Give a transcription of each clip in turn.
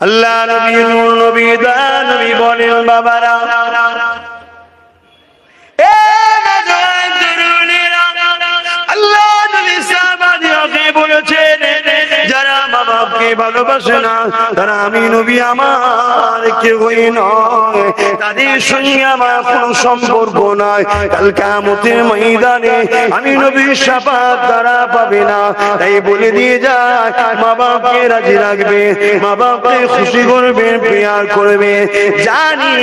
আল্লাহ নবী নূর নবী দয়া নবী বলেন বাবারা এ নওজওয়ান তরুণেরা আল্লাহ নবী সাহাবাদেরকে বলেছেন যারা মা বাপকে ভালোবাসে না তারা আমি নবী আমার কেউই নয়, তাদের সঙ্গে আমার কোনো সম্পর্ক নাই। কাল কিয়ামতের ময়দানে আমি নবীর শাফাত তারা পাবে না। তাই বলে দিয়ে যায় মা বাপকে রাজি রাখবে, মা বাপকে খুশি করবে, প্রিয়ার করবে। জানি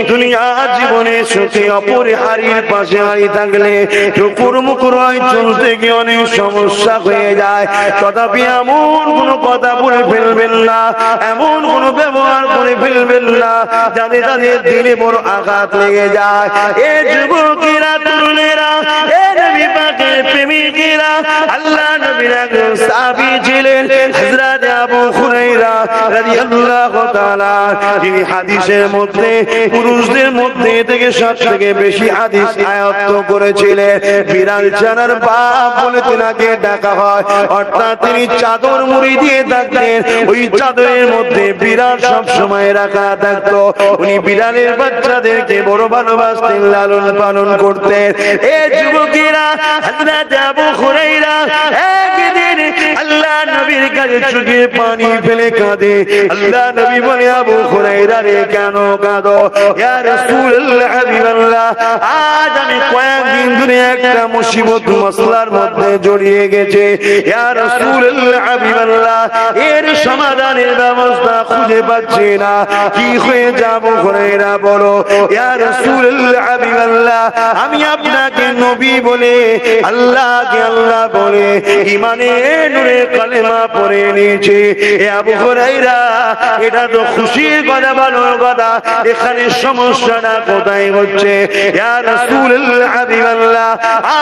দুনিয়ার জীবনে সুখে অপরে হারির পাশে হারিয়ে থাকলে টুকুর মুকুর হয়, চলতে গিয়ে অনেক সমস্যা হয়ে যায়। তথাপি এমন কোনো কথা বলে ফেলবেন না, এমন কোনো ব্যবহার করে ফেলবেন না যাতে তাদের দিলে বড় আঘাত লেগে যায়। এ যুবকেরা তরুণেরা, এ নবী পাকের প্রেমিকেরা, আল্লাহ নবীর একজন সাহাবী ছিলেন হযরত আবু হুরায়রা রাদিয়াল্লাহু তাআলা, যিনি হাদিসের মধ্যে পুরুষদের মধ্যে থেকে সবথেকে বেশি হাদিস আয়ত্ত করেছিলেন। বিড়াল ছানার বাপ বলে তিনাকে ডাকা হয়, অর্থাৎ তিনি চাদর মুড়ি দিয়ে থাকতেন, ওই চাদরের মধ্যে বিড়াল সব সময় রাখা থাকতো। উনি বিড়ালের বাচ্চাদেরকে বড় ভালোবাসতেন, লালন পালন করতেন। এ যুবকেরা, হযরত আবু হুরায়রা একদিন আল্লাহ নবীর কাছে চোখে পানি ফেলে কাঁদে। আল্লাহ নবী বলে, আবু হুরায়রা রে কেন কাঁদো? ইয়া রাসূলুল্লাহ হাবিবাল্লাহ, আজ আমি কয়েকদিন ধরে একটা মুসিবত মাসলার মধ্যে জড়িয়ে গেছে। ইয়া রাসূলুল্লাহ হাবিবাল্লাহ, এর সমাধানের ব্যবস্থা খুঁজে পাচ্ছি না, কি হয়ে যাব? হুরায়রা বলো, ইয়া রাসূলুল্লাহ হাবিবাল্লাহ, আমি আপনাকে নবী বলে, আল্লাহকে আল্লাহ বলে ঈমানের নূরে কালেমা পড়ে নিয়েছি। এ আবু হুরায়রা, এটা তো খুশির কথা, ভালোর কথা, এখানে সমস্যাটা কোথায় হচ্ছে? ইয়া রাসূলুল্লাহ হাবিবাল্লাহ,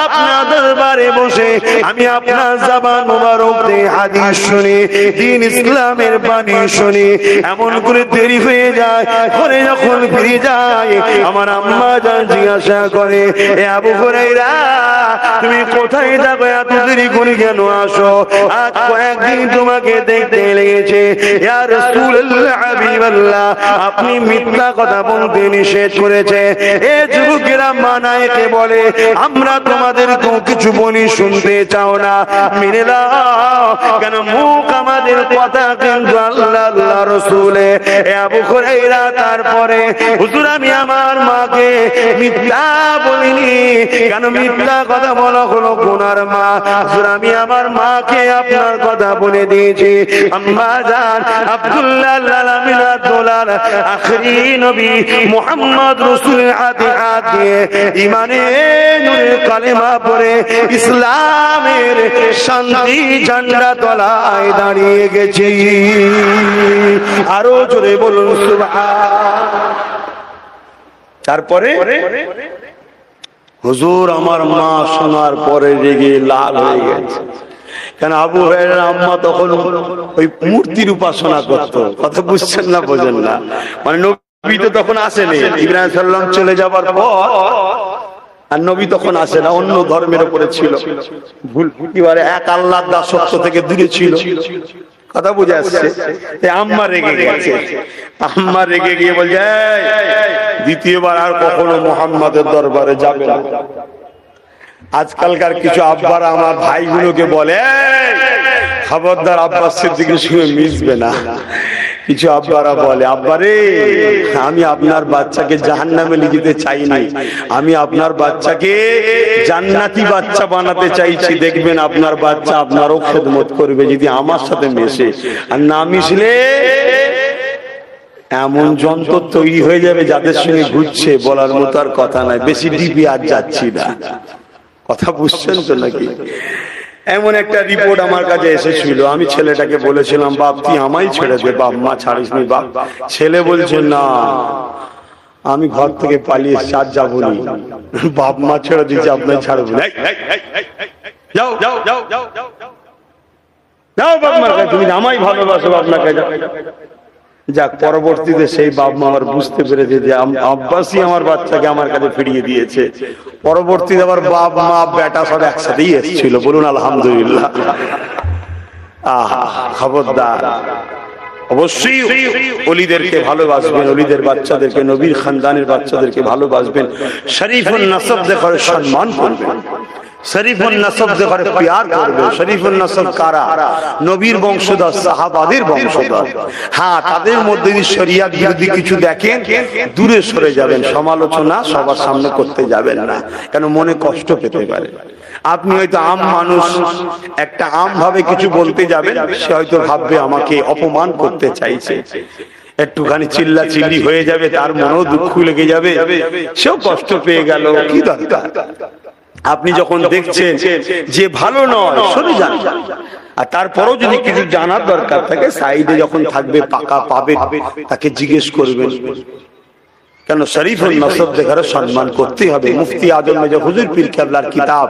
আপনার দরবারে বসে আমি আপনার জবান মোবারক দিয়ে হাদিস শুনি, দ্বীন ইসলামের বাণী শুনি, এমন করে দেরি হয়ে যায়। ঘরে যখন ফিরে যায় আমার আম্মা জান জিজ্ঞাসা করে, এ আবু হুরায়রা, তুমি কোথায় থাকো? এত দেরি করে কেন আসো? আজ কয়েকদিন তোমাকে দেখতে লেগেছে। ইয়া রাসূলুল্লাহ হাবিবাল্লাহ, আপনি মিথ্যা কথা বলতে নিষেধ করেছে। এ যুবকেরা মানায়কে বলে, আমরা তোমাদের কিছু বলি, শুনতে চাও না, মেনে নাও কেন? মুখ আমাদের কথা কিন্তু আল্লাহ আল্লাহ রাসূলে। এ আবু হুরায়রা, তারপরে হুজুর আমি আমার মাকে মিথ্যা বলিনি কেন? মিথ্যা কথা বলা হলো গুনার মা। হুজুর আমি আমার মাকে আপনার কথা বলে দিয়েছি। আম্মা জান আব্দুল্লাহ আল-আমিনা দোলার আখরি নবী মুহাম্মদ রাসূলের হাতে হাত দিয়ে ঈমানের নূরে কালেমা পড়ে ইসলামের শান্তি ঝান্ডা তলায় দাঁড়িয়ে গেছে। আরো জোরে বলুন সুবহান। তারপরে হুজুর আমার মা শোনার পরে রেগে লাল হয়ে গেছে। কেন? আবু হুরায়রার আম্মা তখন ওই মূর্তির উপাসনা করত। কথা বুঝছেন না? বোঝেন না? মানে নবী তো তখন আসেনি, ইব্রাহিম সাল্লাম চলে যাবার পর আর নবী তখন আসে না, অন্য ধর্মের উপরে ছিল, ভুল এবারে এক আল্লাহর দাসত্ব থেকে দূরে ছিল। কথা বুঝে আসছে? আম্মা রেগে গেছে। আম্মা রেগে গিয়ে বলছে, দ্বিতীয়বার আর কখনো মুহাম্মাদের দরবারে যাবে না। আজকালকার কিছু আব্বারা আমার ভাইগুলোকে বলে, খবরদার আব্বাস সিদ্দিকের সঙ্গে মিশবে না। কিছু আব্বারা বলে, আব্বারে আমি আপনার বাচ্চাকে জাহান্নামে নিয়ে যেতে চাই নাই, আমি আপনার বাচ্চাকে জান্নাতি বাচ্চা বানাতে চাইছি। দেখবেন আপনার বাচ্চা আপনারও খেদমত করবে যদি আমার সাথে মেশে, আর না মিশলে এমন যন্ত্র তৈরি হয়ে যাবে যাদের সঙ্গে ঘুরছে, বলার মতো আর কথা নাই। বেশি ডিপি আর যাচ্ছি না। কথা বুঝছেন তো নাকি? এমন একটা রিপোর্ট আমার কাছে এসেছিল। আমি ছেলেটাকে বলেছিলাম, বাপ তুই আমায় ছেড়ে দে, বাপ মা ছাড়িসনি বাপ। ছেলে বলছে, না আমি ঘর থেকে পালিয়ে সাত যাবো নি, বাপ মা ছেড়ে দিচ্ছে, আপনার ছাড়বো না। যাও যাও যাও যাও যাও বাপ মার কাছে, তুমি আমায় ভালোবাসো, আপনাকে যাক। পরবর্তীতে সেই বাপ মা আমার বুঝতে পেরেছে যে আব্বাসই আমার বাচ্চাকে আমার কাছে ফিরিয়ে দিয়েছে। পরবর্তীতে আবার বাপ মা বেটা সব একসাথেই এসেছিল। বলুন আলহামদুলিল্লাহ। আহা, খবরদার অবশ্যই ওলিদেরকে ভালোবাসবেন, ওলিদের বাচ্চাদেরকে, নবীর খানদানের বাচ্চাদেরকে ভালোবাসবেন, শরীফুল নসব দেখে সম্মান করবেন, শরীফুল নসব দেখে প্যার করবেন। শরীফুল নসব কারা? নবীর বংশধর, সাহাবাদের বংশধর। হ্যাঁ, তাদের মধ্যে যদি শরিয়ত বিরোধী কিছু দেখেন দূরে সরে যাবেন, সমালোচনা সবার সামনে করতে যাবেন না, কেন মনে কষ্ট পেতে পারে। আপনি হয়তো আম মানুষ, একটা আম ভাবে কিছু বলতে যাবেন, সে হয়তো ভাববে আমাকে অপমান করতে চাইছে, একটুখানি চিল্লা চিল্লি হয়ে যাবে, তার মনেও দুঃখ লেগে যাবে, সেও কষ্ট পেয়ে গেল, কি দরকার। আপনি যখন দেখছেন যে ভালো নয়, সরে যান। আর তারপরেও যদি কিছু জানার দরকার থাকে, সাইডে যখন থাকবে পাকা পাবে, তাকে জিজ্ঞেস করবেন। কেন? শরীফুল নসব দেখে সম্মান করতে হবে। মুফতি আজম মেজর হুজুর পীর কেবলার কিতাব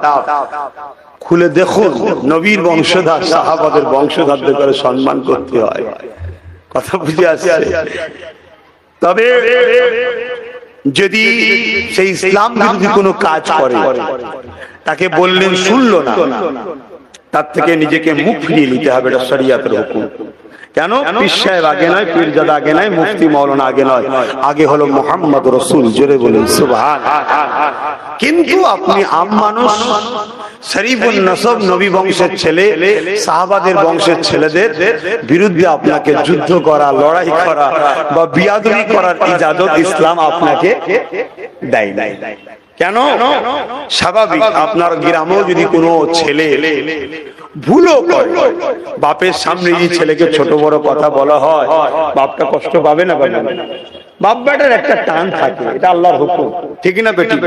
খুলে দেখুন, নবীর বংশধর, সাহাবাদের বংশধরদের করে সম্মান করতে হয়। কথা বুঝে আসছে? তবে যদি সেই ইসলাম বিরোধী কোনো কাজ করে, তাকে বললেন শুনলো না, তার থেকে নিজেকে মুখ ফিরিয়ে নিতে হবে, এটা শরিয়তের হুকুম। কেন? পীর সাহেব আগে নয়, পীরজাদা আগে নয়, মুফতি মাওলানা আগে নয়, আগে হলো মুহাম্মদ রাসূল। জোরে বলুন সুবহানাল্লাহ। কিন্তু আপনি আম মানুষ, শরীফুল নসব, নবী বংশের ছেলে, সাহাবাদের বংশের ছেলেদের বিরুদ্ধে আপনাকে যুদ্ধ করা, লড়াই করা বা বিয়াদবি করার ইজাজত ইসলাম আপনাকে দেয় নাই। কেন? স্বাভাবিক, আপনার গ্রামেও যদি কোনো ছেলে ভুলও করে, বাপের সামনে এই ছেলেকে ছোট বড় কথা বলা হয়, বাপটা কষ্ট পাবে না? পাবে না? বাপ বেটার একটা টান থাকে, এটা আল্লাহর হুকুম, ঠিক না বেটি?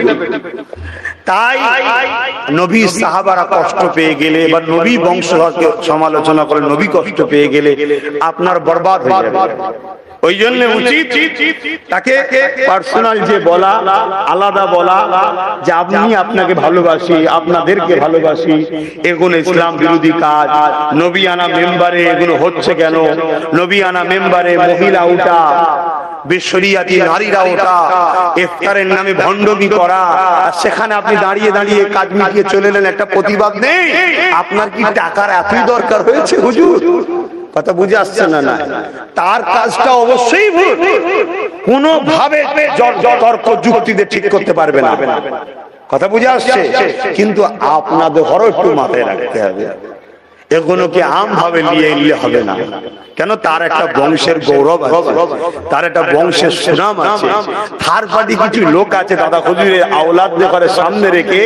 তাই নবী সাহাবারা কষ্ট পেয়ে গেলে বা নবী বংশধরকে সমালোচনা করে নবী কষ্ট পেয়ে গেলে আপনার বরবাদ হয়ে যাবে। ওই জন্য উচিত তাকে পার্সোনাল যে বলা, আলাদা বলা, যে আপনি আপনাকে ভালোবাসি, আপনাদেরকে ভালোবাসি, এগুলো ইসলাম বিরোধী কাজ। নবী আনা মেম্বারে এগুলো হচ্ছে কেন? নবী আনা মেম্বারে মহিলা উঠা, বেশরিয়াতি নারীরা ওঠা, ইফতারের নামে ভণ্ডমি করা, আর সেখানে আপনি দাঁড়িয়ে দাঁড়িয়ে কাজ মিটিয়ে চলে এলেন, একটা প্রতিবাদ নেই। আপনার কি টাকার এতই দরকার হয়েছে হুজুর? কথা বুঝে আসছে না? না, তার কাজটা অবশ্যই ভুল, কোনো ভাবে তর্ক যুক্তিতে ঠিক করতে পারবে না। কথা বুঝে আসছে? কিন্তু আপনাদের ঘরও একটু মাথায় রাখতে হবে, এগুলোকে আম ভাবে নিয়ে এলে হবে না। কেন? তার একটা বংশের গৌরব আছে, তার একটা বংশের সুনাম আছে। থার্ড পার্টি কিছু লোক আছে দাদা হুজুরের আওলাদদের করে সামনে রেখে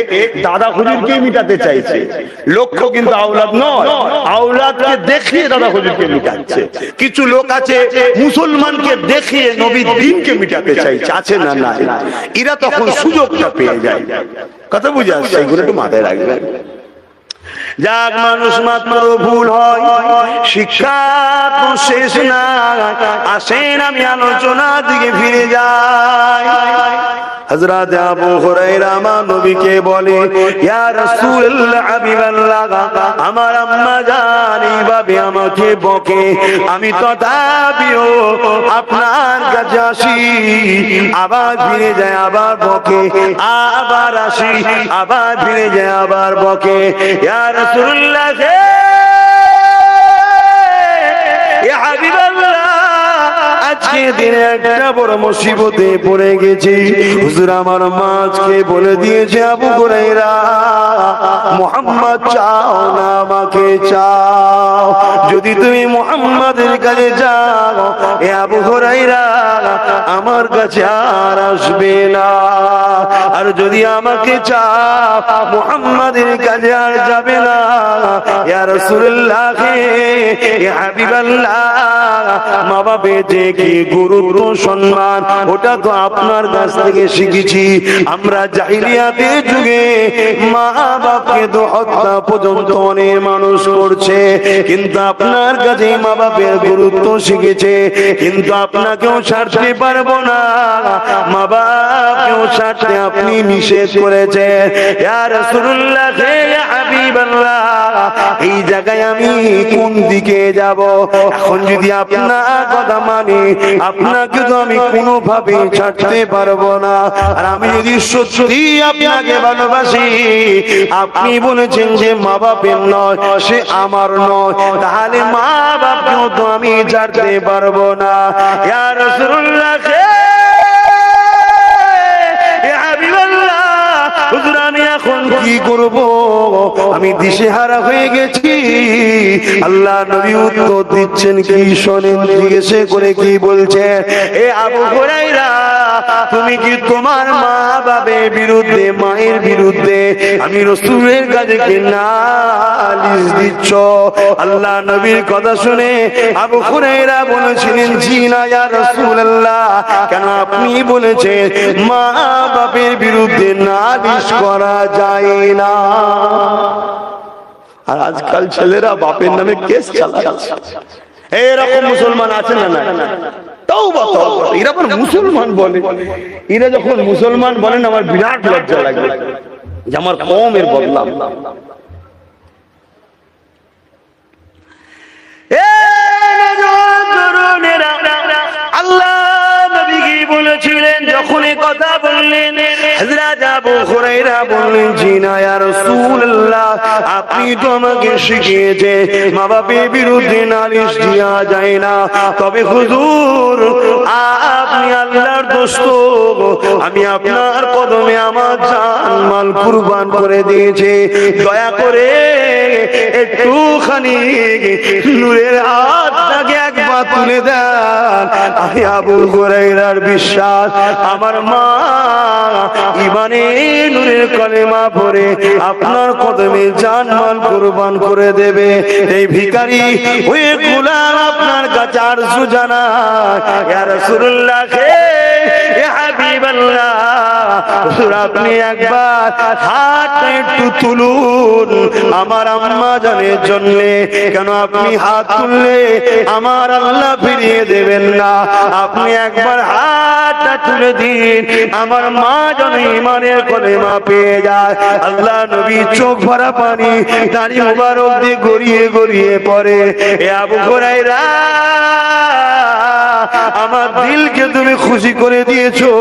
দাদা হুজুরকে মিটাতে চাইছে। লক্ষ্য কিন্তু আওলাদ নয়, আওলাদকে দেখিয়ে দাদা হুজুরকে মিটাচ্ছে। কিছু লোক আছে মুসলমানকে দেখিয়ে নবীর দ্বীনকে মিটাতে চাইছে, আছে না? না, এরা তখন সুযোগটা পেয়ে যায়। কথা বুঝে আসছে? এগুলো একটু মাথায় রাখবেন। যাক, মানুষ মাত্র ভুল হয়, শিক্ষা তো শেষ না। আসেন আমি আলোচনার দিকে ফিরে যাই। হযরত আবু হুরায়রা আমার নবীকে বলে, ইয়া রাসূলুল্লাহ, হাবিবাল্লাহ, আমার আম্মা জান এইভাবে আমাকে বকে, আমি তথাপিও আপনার কাছে আসি, আবার ফিরে যায়, আবার বকে, আবার আসি, আবার ফিরে যায়, আবার বকে। ইয়া রাসূলুল্লাহ, ইয়া হাবিবাল্লাহ, আজকে দিনে একটা বড় মুসিবতে পড়ে গেছি। হুজুর আমার মাঝকে বলে দিয়েছে, আবু হুরায়রা, মুহাম্মদ চাও না আমাকে চাও। যদি তুমি মুহাম্মাদের কাছে যাও, এ আবু হুরায়রা আমার কাছে আর আসবে না। আর যদি আমাকে চাও, মুহাম্মাদের কাছে আর যাবে না। ইয়া রাসূলুল্লাহ, ইয়া হাবিবাল্লাহ, মা বাপের যে কি গুরুত্ব সম্মান, ওটা তো আপনার কাছ থেকে শিখেছি। আমরা জাহিলিয়াতের যুগে মা বাপকে তো হত্যা পর্যন্ত অনেক মানুষ করছে, কিন্তু আপনার কাছে মা বাপের গুরুত্ব শিখেছে। কিন্তু আপনাকেও ছাড়তে পারবো না, মা বাপকেও ছাড়তে আপনি নিষেধ করেছেন। ইয়া রাসূলুল্লাহ, ইয়া হাবিবাল্লাহ, এই জায়গায় আমি কোন দিকে যাব? এখন যদি আপনার কথা মানে আপনাকে তো আমি কোনোভাবে ছাড়তে পারবো না। আর আমি যদি সত্যি আপনাকে ভালোবাসি, আপনি বলেছেন যে মা বাপের নয় সে আমার নয়, তাহলে মা বাপকেও তো আমি ছাড়তে পারবো না। ইয়া রাসূলুল্লাহ, হুজুর আমি এখন কি করব? আমি দিশেহারা হয়ে গেছি। আল্লাহ নবী উত্তর দিচ্ছেন কি শোনেন, জিজ্ঞেস করে কি বলছে, এ আবু হুরায়রা, তুমি কি তোমার মা বাবার বিরুদ্ধে, মায়ের বিরুদ্ধে আমি রাসূলের কাছে কি নালিশ দিচ্ছ? আল্লাহ নবীর কথা শুনে আবু হুরায়রা বলেছিলেন, জি না ইয়া রাসূলুল্লাহ। কেন আপনি বলেছেন মা বাবার বিরুদ্ধে নালিশ করা যায় না? আর আজকাল ছেলেরা বাপের নামে কেস চালাচ্ছে। এরকম মুসলমান আছে না? না, তওবা তওবা, এরা আবার মুসলমান বলে। এরা যখন মুসলমান বলেন আমার বিরাট লজ্জা লাগে যে আমার কওমের বদনাম। আল্লাহ নবী কি বলেছিলেন যখন এই কথা বললেন, হযরত আবু হুরায়রা বললেন, জি না ইয়া রাসূলুল্লাহ, আপনি তো আমাকে শিখিয়েছেন মা বাপের বিরুদ্ধে নালিশ দেওয়া যায় না। তবে হুজুর আপনি আল্লাহর দোস্ত, আমি আপনার কদমে আমার জান মাল কুরবান করে দিয়েছি, দয়া করে একটুখানি নূরের হাতটাকে একবার তুলে দেন। আমি আবু হুরায়রার বিশ্বাস আমার মা ইমানে নূরের কলেমা পড়ে আপনার কদমে জান মাল কুরবান করে দেবে। এই ভিখারি ওই গোলাম আপনার কাছে আরজু জানায়, ইয়া রাসূলুল্লাহ, হে হাবিবাল্লাহ, আপনি একবার হাতটা একটু তুলুন আমার আম্মা জানের জন্য। কেন আপনি হাত তুললে আমার আল্লাহ ফিরিয়ে দেবেন না। আপনি একবার হাতটা তুলে দিন, আমার মা যেন ইমানের কলেমা পেয়ে যায়। আল্লাহ নবী চোখ ভরা পানি দাড়ি মুবারক দিয়ে গড়িয়ে গড়িয়ে পড়ে। এ আবু হুরায়রা, আমার দিলকে তুমি খুশি করে দিয়েছো।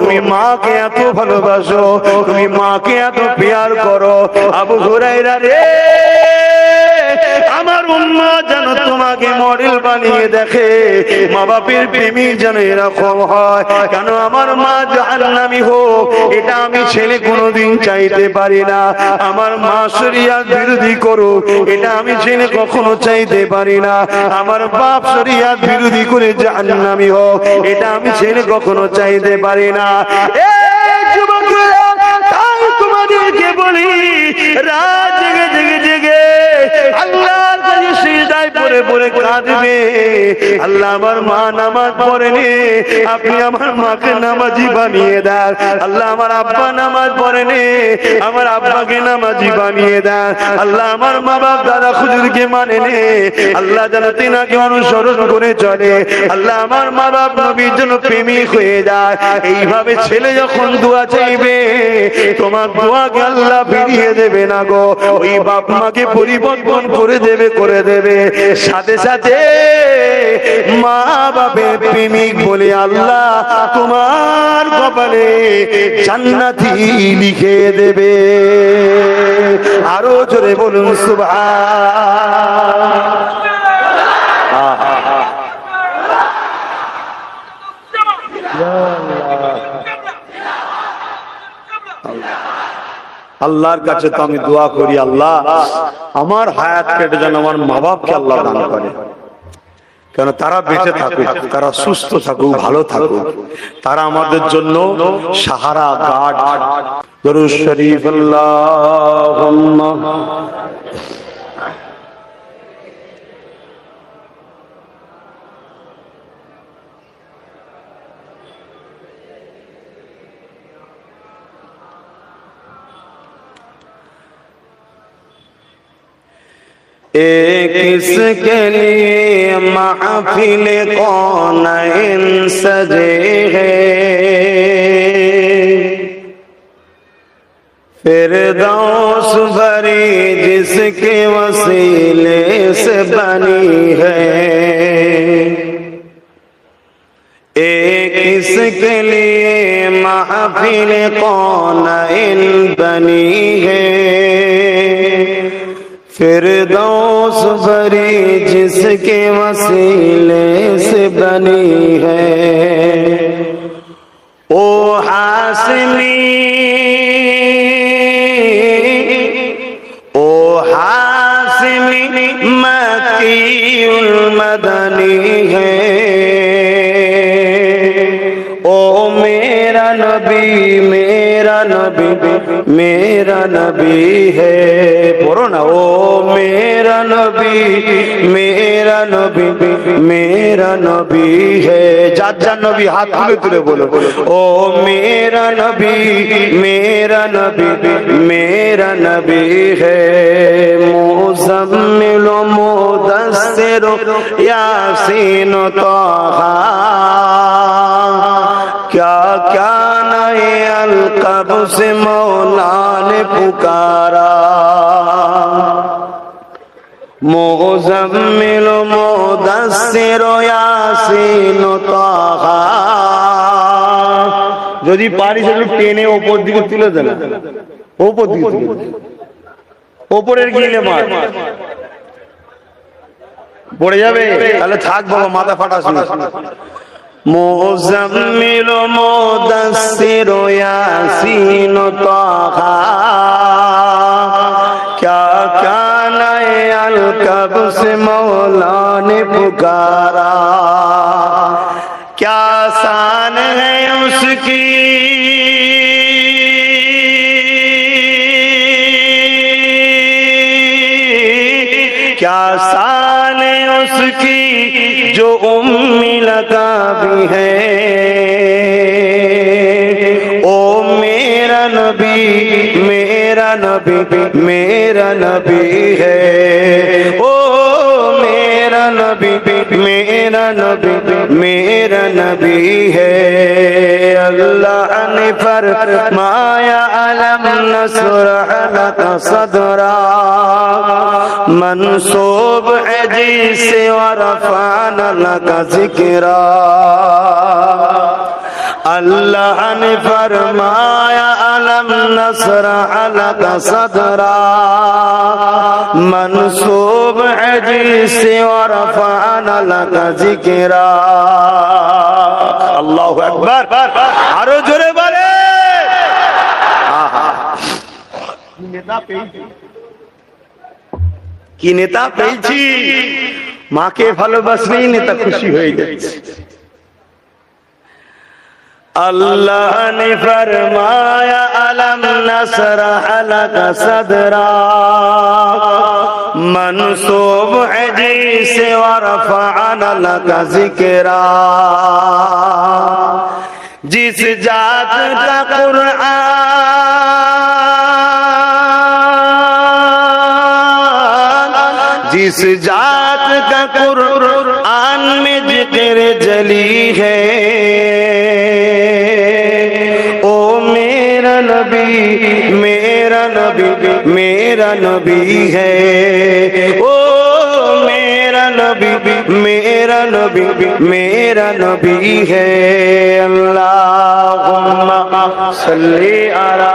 তুমি মাকে এত ভালোবাসো, তুমি মাকে এত প্যার করো। আবু হুরায়রা রে, আমার উম্মা যেন তোমাকে মডেল বানিয়ে দেখে। মা বাপের প্রেমী যেন এরকম হয়। কেন আমার মা জাহান্নামী হোক, এটা আমি ছেলে কোনোদিন চাইতে পারি না। আমার মা শরিয়াত বিরোধী করুক, এটা আমি ছেলে কখনো চাইতে পারি না। আমার বাপ শরিয়াত বিরোধী করে জাহান্নামী হোক, এটা আমি ছেলে কখনো চাইতে পারি না। তাই তোমাদেরকে বলি, রাত জেগে জেগে জেগে আল্লাহর কাছে সিজদায় পড়ে পড়ে কাঁদবে। আল্লাহ আমার মা নামাজ পড়েনি, আপনি আমার মাকে নামাজি বানিয়ে দেন। আল্লাহ আমার আব্বা নামাজ পড়েনি, আমার আব্বাকে নামাজি বানিয়ে দেন। আল্লাহ আমার মা বাপ দাদা হুজুরকে মানেনি, আল্লাহ যেন তিনাকে অনুসরণ করে চলে। আল্লাহ আমার মা বাপ নবীর জন্য প্রেমিক হয়ে যায়। এইভাবে ছেলে যখন দোয়া চাইবে, তোমার দোয়াকে আল্লাহ ফিরিয়ে দেবে না গো, ওই বাপ মাকে পরিবর্তন করে দেবে, করে দেবে। সাথে সাথে মা বাপের প্রেমিক বলে আল্লাহ তোমার কপালে জান্নাতি লিখে দেবে। আরো জোরে বলুন আল্লাহর কাছে তো আমি দোয়া করি, আল্লাহ আমার হায়াত কেটে যেন আমার মা বাপকে আল্লাহ দান করে। কেন তারা বেঁচে থাকুক, তারা সুস্থ থাকুক, ভালো থাকুক, তারা আমাদের জন্য সাহারা, গার্ড। দরুদ শরীফ আল্লাহুম্মা किसके लिए महफिल कौन सजे है, फिरदौस भरी जिसके वसीले से बनी है, एक इसके लिए महफिल कौनैन बनी है। फिरदौस भरी जिसके वसीले से बनी है, ओ हासिमी मक्कीउल मदनी है, ओ मेरा नबी मेरा नबी मेरा नबी है। पढ़ो ना, ओ मेरा नबी मेरा नबी मेरा नबी है। जात जात नबी हाथ तुले तुले बोलो, ओ मेरा नबी मेरा नबी मेरा नबी है। मुज़म्मिल मुदस्सिर यासीन ताहा, क्या क्या नए अलक़ब से मौला ने पुकारा। मुज़म्मिल मुदस्सिर यासीन ताहा, যদি পারিস একটু টেনে ওপর দিকে তুলে দেন, ওপর দিকে তুলে দেন, ওপরের গিলে মার পড়ে যাবে, তাহলে থাক বাবা, মাথা ফাটাস না। মুযাম্মিল মুদাসসির ইয়াসিন তাহা, क्या क्या नए अलक़ब से मौला ने पुकारा। क्या शान है उसकी, क्या शान है उसकी जो उम्मी लगा भी है। ओ मेरा नबी मेरा नबी मेरा नबी है, ओ मेरा नबी मेरा नबी मेरा नबी है। अल्लाह ने फरमाया अलम नशरह लका सदरा, मंसूब है जिसे वरफ़अना लका ज़िक्रा। अल्लाह ने फरमाया अलम नशरह लका सदरा, मंसूब है जिसे वरफ़अना लका ज़िक्रा। अल्लाहु अकबर, आरो जोरे बोले। কি নেতা পেয়েছি, মাকে ভালোবাসলেই নেতা খুশি হয়ে যাচ্ছে। अल्लाह ने फरमाया अलम नशरह लका सदरा, मंसूब है जिसे वरफ़अना लका ज़िक्रा। जिस जात का कुरआन, जिस जात का कुरआन में जिक्र जली है, ओ मेरा नबी मेरा नबी मेरा नबी है। ओ मेरा नबी मेरा नबी मेरा नबी है। अल्लाहुम्मा सल्ली अला।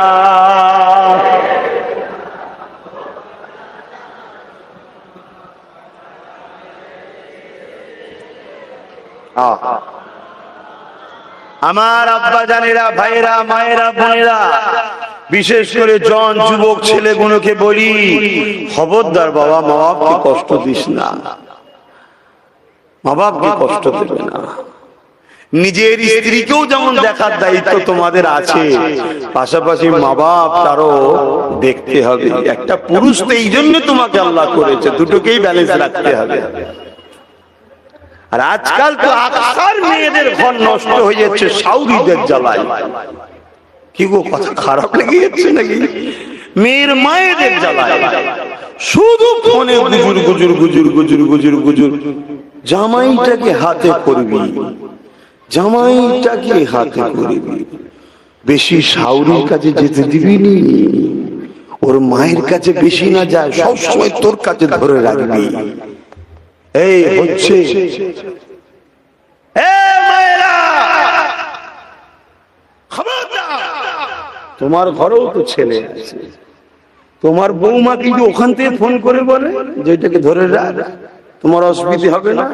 আমার আব্বা জানেরা, ভাইরা, মায়েরা, বোনেরা, বিশেষ করে জন যুবক ছেলেগুলোকে বলি, খবরদার বাবা, মা বাপকে কষ্ট দিস না, মা বাপকে কষ্ট দেবে না। নিজের স্ত্রীকেও যেমন দেখার দায়িত্ব তোমাদের আছে, পাশাপাশি মা বাপ তারও দেখতে হবে। একটা পুরুষ তো এই জন্য তোমাকে আল্লাহ করেছে, দুটোকেই ব্যালেন্স রাখতে হবে। আর আজকাল তো আকসার মেয়েদের ঘর নষ্ট হয়ে যাচ্ছে সাউরিদের জ্বালায়। কি গো, কথা খারাপ লেগে যাচ্ছে নাকি? মেয়ের মায়েদের জ্বালায় শুধু ফোনে গুজুর গুজুর গুজুর গুজুর গুজুর গুজুর। জামাইটাকে হাতে করবি, জামাইটাকে হাতে করবি, বেশি সাউরির কাছে যেতে দিবি নি। ওর মায়ের কাছে বেশি না যায়, সব সময় তোর কাছে ধরে রাখবি। এই হচ্ছে তোমার ঘরেও তো ছেলে আছে, তোমার বৌমা কিন্তু ওখান থেকে ফোন করে বলে যে এটাকে ধরে রাখ, তোমার অসুবিধা হবে না।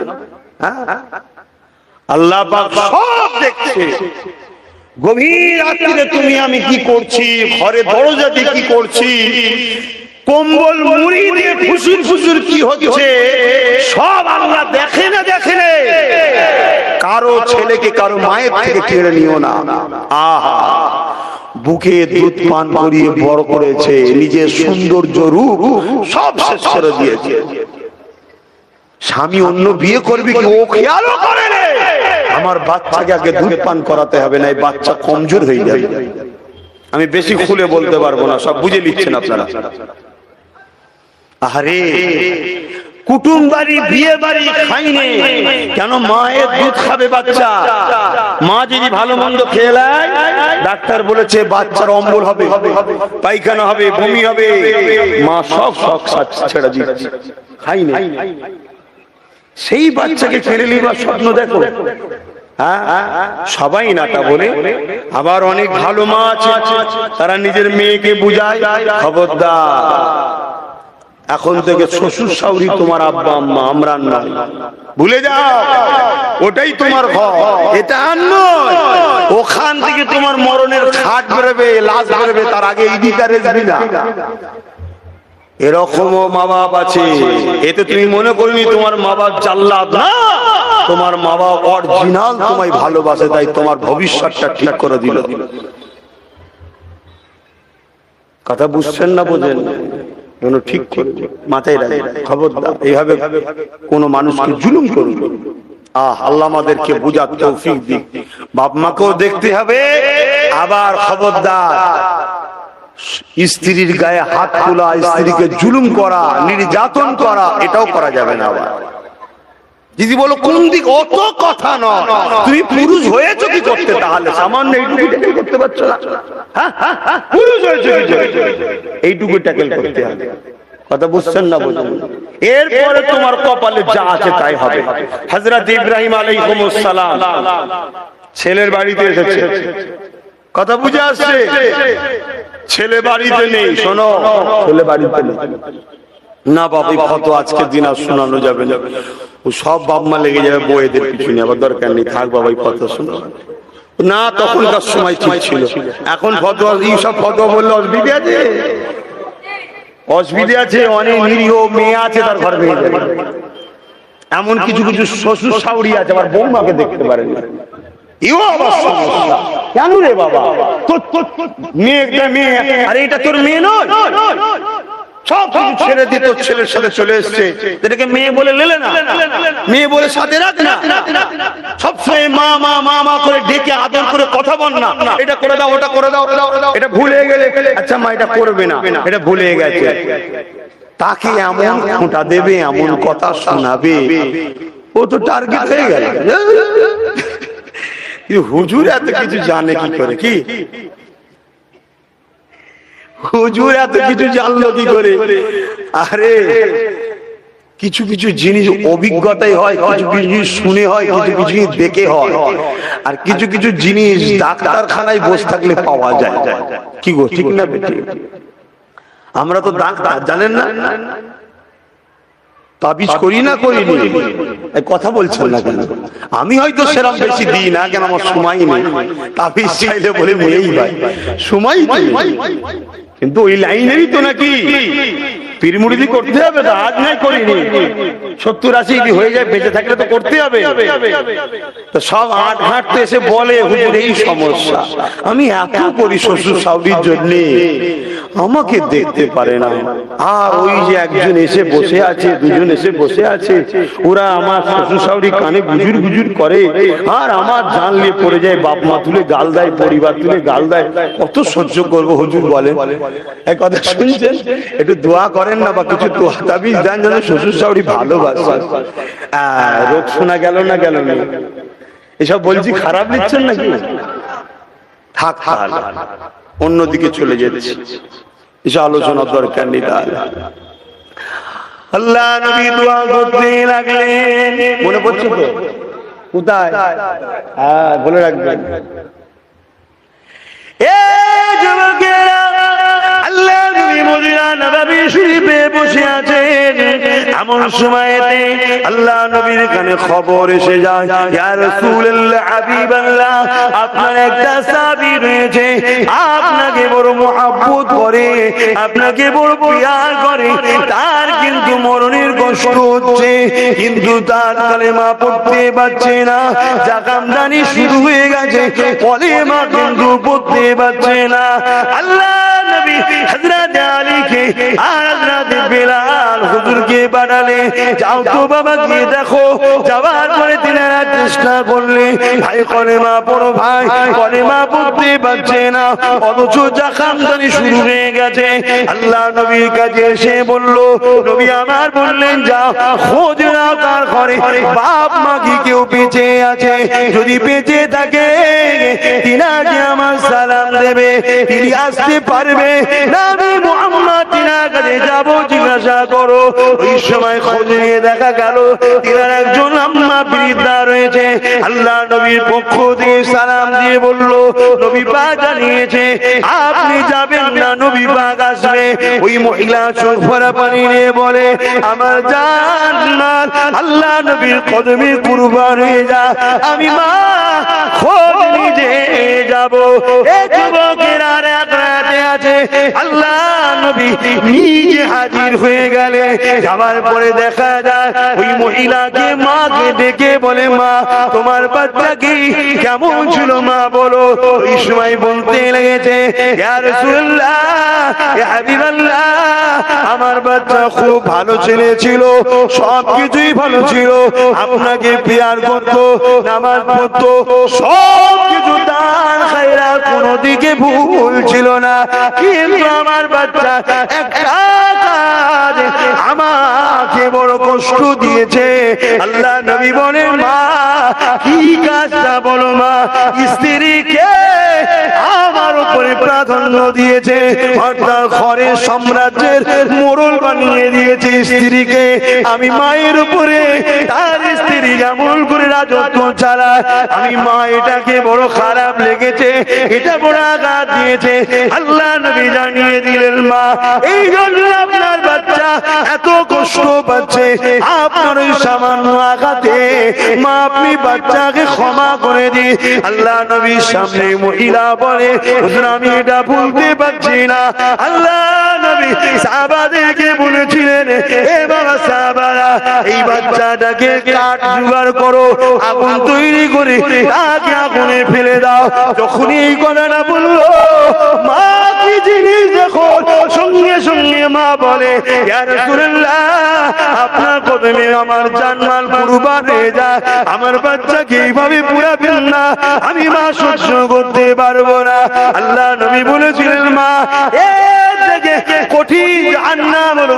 আল্লাহ পাক সব দেখছে। গভীর রাত্রিতে তুমি আমি কি করছি, ঘরে দরজা দিয়ে কি করছি, কম্বল মুড়ি দিয়ে ফুসুর ফুসুর কি হচ্ছে, সব আল্লাহ দেখে না দেখে রে। কারো ছেলেকে কারো মায়ের থেকে কেড়ে নিও না। আহা, বুকে দুধ পান করিয়ে বড় করেছে, নিজের সৌন্দর্য রূপ সব শেষ করে দিয়েছে। স্বামী অন্য বিয়ে করবি কি ও খেয়ালও করে রে, আমার বাচ্চাকে আগে দুধ পান করাতে হবে, না এই বাচ্চা কমজোর হয়ে যাবে। আমি বেশি খুলে বলতে পারবো না, সব বুঝে নিচ্ছেন আপনারা। আরে কুটুম বাড়ি বিয়ে বাড়ি খাইনি কেন, মায়ের দুধ খাবে বাচ্চা। মা যদি ভালো মন্দ খেয়ে নেয়, ডাক্তার বলেছে বাচ্চার অম্বল হবে, পায়খানা হবে, বমি হবে, মা সব শখ ছেড়ে দিচ্ছে, খাইনি। সেই বাচ্চাকে ছেড়ে নিবার স্বপ্ন দেখো। সবাই না তা বলে, আবার অনেক ভালো মা আছে তারা নিজের মেয়েকে বুঝায়, খবরদার এখন থেকে শ্বশুর শাশুড়ি তোমার আব্বা আম্মা, আমরা নয়, ভুলে যাও, ওটাই তোমার ঘর, এটা আর নয়। ওখান থেকে তোমার মরণের খাট বেরোবে, লাশ বেরোবে, তার আগে এই দিকারে জানি না। এরকমও মা বাপ আছে, এতে তুমি মনে করিনি তোমার মা বাপ জাল্লাদ, না, তোমার মা বাপ অরিজিনাল তোমায় ভালোবাসে, তাই তোমার ভবিষ্যৎটা ঠিক করে দিল। কথা বুঝছেন না, বোঝেন ঠিক করে মাথায় রাখবে, খবরদার এইভাবে কোন মানুষকে জুলুম করুন। আল্লাহ আমাদেরকে বুঝার তৌফিক দিক। বাপ মাকেও দেখতে হবে, আবার খবরদার স্ত্রীর গায়ে হাত তোলা, স্ত্রীকে জুলুম করা, নির্যাতন করা, এটাও করা যাবে না। আবার যদি বলো কোন দিক, অত কথা নয়, তুমি পুরুষ হয়েছো কি করতে, তাহলে সামান্য এইটুকু ট্যাকেল করতে পারছো না, পুরুষ হয়েছো কি এইটুকু ট্যাকেল করতে হবে। কথা বুঝছেন না, বুঝুন। এরপরে তোমার কপালে যা আছে তাই হবে। হযরত ইব্রাহিম আলাইহিস সালাম ছেলের বাড়িতে এসেছে, কথা বুঝে আসছে, ছেলে বাড়িতে নেই। শোনো, ছেলে বাড়িতে নেই না বাবা, ফটো আজকের দিন আর শোনানো যাবে না, ও সব বাপ মা লেগে যাবে বউয়েদের পিছনে, আবার দরকার নেই, থাক বাবা এই ফটো শোনো না। তখনকার সময় ঠিক ছিল, এখন ফটো এই সব ফটো বললে অসুবিধা আছে, অসুবিধা আছে। অনেক নিরীহ মেয়ে আছে তার ঘর ভেঙে যাবে, এমন কিছু কিছু শ্বশুর শাশুড়ি আছে আবার বৌমাকে দেখতে পারেন না, এও আবার সমস্যা। কেন রে বাবা, মেয়ে মেয়ে, আরে এটা তোর মেয়ে নয়, সব কিছু ছেড়ে দিয়ে তোর ছেলের সাথে চলে এসছে, এটাকে মেয়ে বলে লেলে না, মেয়ে বলে সাথে রাখ না, সবসময় মা মা মা মা করে ডেকে আদর করে কথা বল না, এটা করে দাও, ওটা করে দাও, এটা ভুলে গেলে আচ্ছা মা এটা করবে না, এটা ভুলে গেছে, তাকে এমন খোঁটা দেবে, এমন কথা শোনাবে, ও তো টার্গেট হয়ে গেল। হুজুর এত কিছু জানে কি করে, কি হুজুর এত কিছু জানলো কি করে? আরে কিছু কিছু জিনিস অভিজ্ঞতাই হয়, কিছু কিছু জিনিস শুনে হয়, কিছু কিছু দেখে হয়, আর কিছু কিছু জিনিস ডাক্তারখানায় বসে থাকলে পাওয়া যায়। কি গো, ঠিক না বেটি? আমরা তো ডাক্তার, জানেন না, তাবিজ করি না, করিনি, কথা বলছেন না কেন? আমি হয়তো সেরকম বেশি দিই না, কেন আমার সময় নেই, তাবিজ চাইলে বলে মেয়েই ভাই সময়, কিন্তু ওই লাইনেরই তো নাকি পীরমুরিদি করতে হবে, তো আজ নাই করিনি, 70-80 হয়ে যায়, বেঁচে থাকলে তো করতে হবে। তো সব আট ঘাট তো এসে বলে হুজুর এই সমস্যা, আমি এত করি শ্বশুর শাশুড়ির জন্য, আমাকে দেখতে পারে না, আর ওই যে একজন এসে বসে আছে, দুজন এসে বসে আছে, ওরা আমার শ্বশুর শাশুড়ি কানে গুজুর গুজুর করে, আর আমার জান নিয়ে পড়ে যায়, বাপ মা তুলে গাল দেয়, পরিবার তুলে গাল দেয়, কত সহ্য করবো হুজুর বলেন? এই কথা শুনছেন? একটু দোয়া করেন না, বা কিছু দোয়া তাবিজ দেন যেন শ্বশুর শাশুড়ি ভালোবাসে। রোগ শোনা গেল না, গেল না, এসব বলছি খারাপ নিচ্ছেন নাকি? থাক, অন্যদিকে চলে যাচ্ছে। এসব আলোচনার দরকার নেই। তাহলে আল্লাহ নবী দোয়া করতে লাগলেন, মনে পড়ছে তো কোথায়? হ্যাঁ বলে রাখবেন। আল্লাহ নবী মদিনা নববী শরীফে বসে আছেন, এমন সময়তে আল্লাহ নবীর কানে খবর এসে যায়, ইয়া রাসূলুল্লাহ হাবিবাল্লাহ, আপনার একটা সাহাবী রয়েছে, আপনাকে বড় মহব্বত করে, আপনাকে বড় প্রিয় করে, তার কিন্তু মরণের কষ্ট হচ্ছে, কিন্তু তার কালেমা পড়তে পারছে না, জাকামদানি শুরু হয়ে গেছে, কলেমা কিন্তু পড়তে পারছে না। আল্লাহ নবী হযরত আলীকে আর হযরত বেলাল হুজুরকে পাঠালে, যাও তো বাবা গিয়ে দেখো। যাওয়ার পরে তিনারা চেষ্টা করলে, ভাই কলেমা পড়ো, ভাই কলেমা পড়তে পারছে না, অথচ জাকামদানি শুরু হয়ে গেছে। আল্লাহ নবীর কাছে এসে বলল, নবী আমার বললেন, যাও খোঁজ নাও তার ঘরে বাপ মা কি কেউ বেঁচে আছে, যদি বেঁচে থাকে তিনাকে আমার সালাম দেবে, তিনি আসতে পারবে, নবী মুহাম্মদ তিনার কাছে যাব, জিজ্ঞাসা করো। ওই সময় খোঁজ নিয়ে দেখা গেল তিনার একজন আম্মা বৃদ্ধা রয়েছে। আল্লাহ নবীর পক্ষ থেকে সালাম দিয়ে বলল, নবী পাক জানিয়েছে আপনি যাবেন না, নবী পাক আসবে। ওই মহিলা চোখ ভরা পানি নিয়ে বলে, আমার জান্নাত আল্লাহ নবীর কদমে কুরবান হয়ে যা, আমি মা খোঁজ নিজে যাব। এই যুবকের আর এক রাতে আছে, আল্লাহ নবী নিজে হাজির হয়ে গেলে, যাবার পরে দেখা যায় ওই মহিলাকে মাকে ডেকে বলে, মা তোমার বাচ্চা কি কেমন ছিল মা বলো। ওই সময় বলতে লেগেছে, ইয়া রাসূলুল্লাহ ইয়া হাবিবাল্লাহ, আমার বাচ্চা খুব ভালো ছেলে ছিল, সবকিছুই ভালো ছিল, আপনাকে প্যার করতো, নামাজ পড়তো, সবকিছু দান খায়রাত কোনো দিকে ভুল ছিল না, কিন্তু আমার বাচ্চা একটা কাজ আমাকে বড় কষ্ট দিয়েছে। আল্লাহ নবী বলেন, মা কি কাজটা বলো মা। স্ত্রীকে আমার উপরে প্রাধান্য দিয়েছে, অর্থাৎ ঘরের সাম্রাজ্যের মোড়ল বানিয়ে দিয়েছে স্ত্রীকে। আমি মায়ের উপরে তার স্ত্রী যেমন করে রাজত্ব চালায়, আমি মা এটাকে বড় খারাপ লেগেছে, এটা বড় আঘাত দিয়েছে। আল্লাহ নবী জানিয়ে দিলেন, মা এই জন্য আপনার বাচ্চা এত কষ্ট পাচ্ছে, আপনার ওই সামান্য আঘাতে মা আপনি বাচ্চাকে ক্ষমা করে দিন। আল্লাহ নবীর সামনে মহিলা বলে, হুজুর আমি এটা ভুলতে পারছি না। আল্লাহ নবী সাহাবাদেরকে বলেছিলেন, এ বাবা সাহাবারা, এই বাচ্চাটাকে কাঠ জোগাড় করো, আগুন তৈরি করে তাকে আগুনে ফেলে দাও। যখন এই কথাটা বললো, মা কি জিনিস দেখো, সঙ্গে সঙ্গে মা বলে, ইয়া রাসূলুল্লাহ আপনার কদমে আমার জানমাল কুরবান হয়ে যায়, আমার বাচ্চাকে এইভাবে পুরাবেন না, আমি মা সহ্য করতে পারবো না। আল্লাহ নবী বলেছিলেন, মা এর থেকে কঠিন জাহান্নাম হলো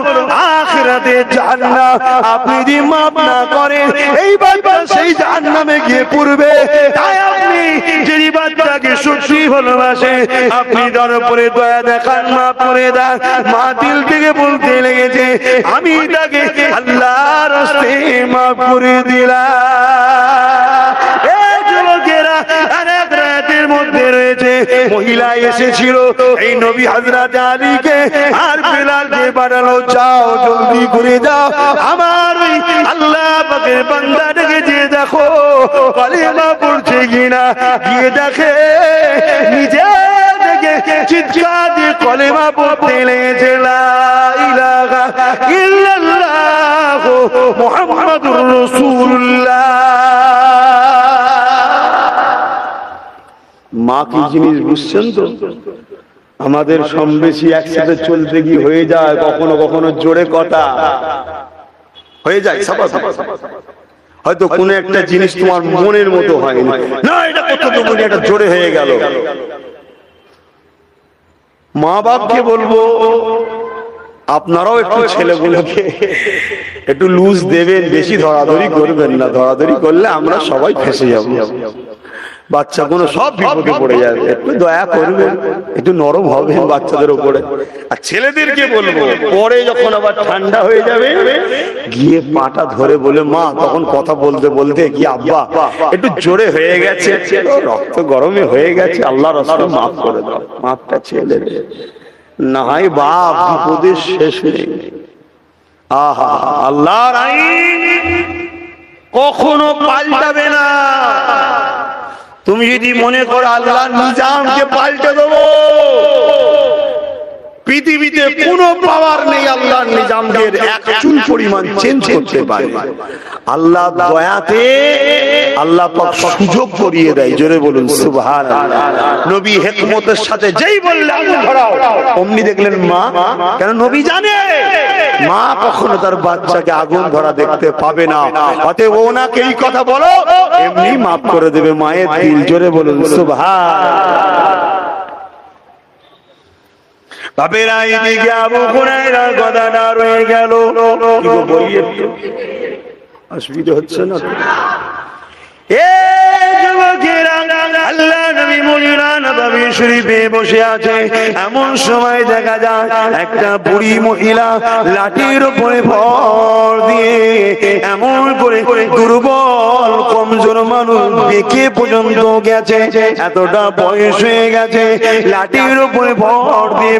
আখিরাতের জাহান্নাম, আপনি যদি মাফ না করেন এই বাচ্চা সেই জাহান্নামে গিয়ে পড়বে। তাই আপনি যদি বাচ্চাকে সত্যি ভালোবাসে, আপনি তার উপরে দয়া দেখান, মাফ করে দেন। মা দিল থেকে বলতে লেগেছে, আমি তাকে আল্লাহর রাস্তে মাফ করে দিলাম। এই যুবকেরা আরেক রাতের মধ্যে রয়েছে, মহিলা এসেছিল এই নবী হযরত আলীকে আর বেলালকে পাঠালো, যাও জলদি করে যাও, আমার ওই আল্লাহ পাকের বান্দাটাকে যে দেখো কলেমা পড়ছে কিনা। গিয়ে দেখে নিজে থেকে চিৎকার দিয়ে কলেমা পড়তে লেগেছে, লা ইলাহা ইল্লাল্লাহ মুহাম্মাদুর রাসূলুল্লাহ। মা কি জিনিস বুঝছেন তো? আমাদের সব বেশি একসাথে চলতে গিয়ে হয়ে যায় কখনো কখনো জোরে কথা হয়ে যায়, হয়তো কোনো একটা জিনিস তোমার মনের মতো হয়নি, না এটা কত তো বলি এটা জোরে হয়ে গেল। মা বাপকে বলবো, আপনারাও একটু ছেলেগুলোকে একটু লুজ দেবেন, বেশি ধরাধরি করবেন না, ধরাধরি করলে আমরা সবাই ফেঁসে যাব। বাচ্চাগুলো সব বিপদে পড়ে যাবে। একটু দয়া করবেন, একটু নরম হবে বাচ্চাদের উপরে। আর ছেলেদেরকে বলবো, পরে যখন আবার ঠান্ডা হয়ে যাবে গিয়ে পাটা ধরে বলে মা, তখন কথা বলতে বলতে কি আব্বা একটু জোরে হয়ে গেছে, রক্ত গরমে হয়ে গেছে, আল্লাহ রাস্তা মাফ করে দাও, মাফটা ছেলে না হয় বাপ বিপদের শেষ নেই। আহা, আল্লাহর আইন কখনো পাল্টাবে না। তুমি যদি মনে করো আল্লাহর নিজামকে পাল্টে দেবো, পৃথিবীতে কোনো পাওয়ার নেই আল্লাহর নিজামকে এক চুল পরিমাণ চেঞ্জ করতে পারে। আল্লাহ দয়াতে আল্লাহ পাক সুযোগ করিয়ে দেয়। জোরে বলুন সুবহানাল্লাহ। নবী হিকমতের সাথে যেই বললেন ধরাও, অমনি দেখলেন মা, কেন নবী জানে মা কখনো তার বাচ্চাকে আগুন ধরা দেখতে পাবে না, অতএব ওনাকে এই কথা বলো, এমনি মাফ করে দেবে মায়ের দিল। জোরে বলুন সুবহানাল্লাহ। বাপেরা এদিকে আবু হুরায়রা গদাটা রয়ে গেল। অসুবিধা হচ্ছে না? আল্লাহ নবী মদিনা নববী শরীফে বসে আছে, এমন সময় দেখা যায় একটা বুড়ি মহিলা লাঠির উপরে ভর দিয়ে এমন করে দুর্বল কমজোর মানুষ দেখে পর্যন্ত গেছে, এতটা বয়স হয়ে গেছে, লাঠির উপরে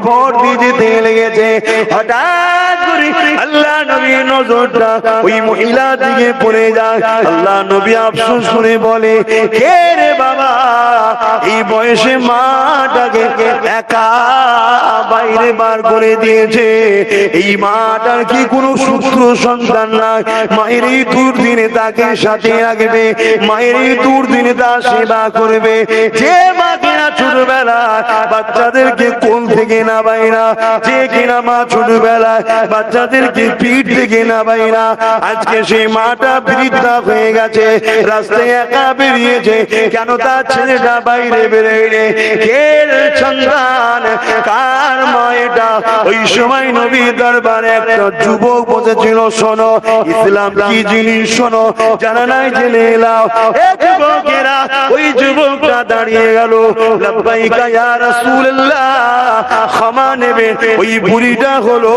ভর দিয়ে যেতে লেগেছে। হঠাৎ করে আল্লাহ নবীর নজরটা ওই মহিলা দিকে পড়ে যায়। আল্লাহ নবী আফসোস করে বলে, কে রে বাবা এই বয়সে মাটাকে একা বাইরে বার করে দিয়েছে? এই মাটার কি কোনো পুত্র সন্তান নাই? মায়ের এই দুর্দিনে তাকে সাথে রাখবে, মায়ের এই দুর্দিনে তার সেবা করবে। যে মা কিনা ছোটবেলায় বাচ্চাদেরকে কোল থেকে নামায় না, যে কিনা মা ছোটবেলায় বাচ্চাদেরকে পিঠ থেকে নামায় না, আজকে সেই মাটা বৃদ্ধা হয়ে গেছে, রাস্তায় একা বেরিয়েছে। কেন? তার ছেলেটা বাইরে বেরিয়ে কে সন্তান, কার মা এটা? ওই সময় নবীর দরবারে একটা যুবক বসেছিল। শোনো ইসলাম কি জিনিস, শোনো, জানা নাই জেনে নাও। এ যুবকেরা, ওই যুবকটা দাঁড়িয়ে গেল, লাব্বাইকা ইয়া রাসূলুল্লাহ, ক্ষমা নেবে। ওই বুড়িটা হলো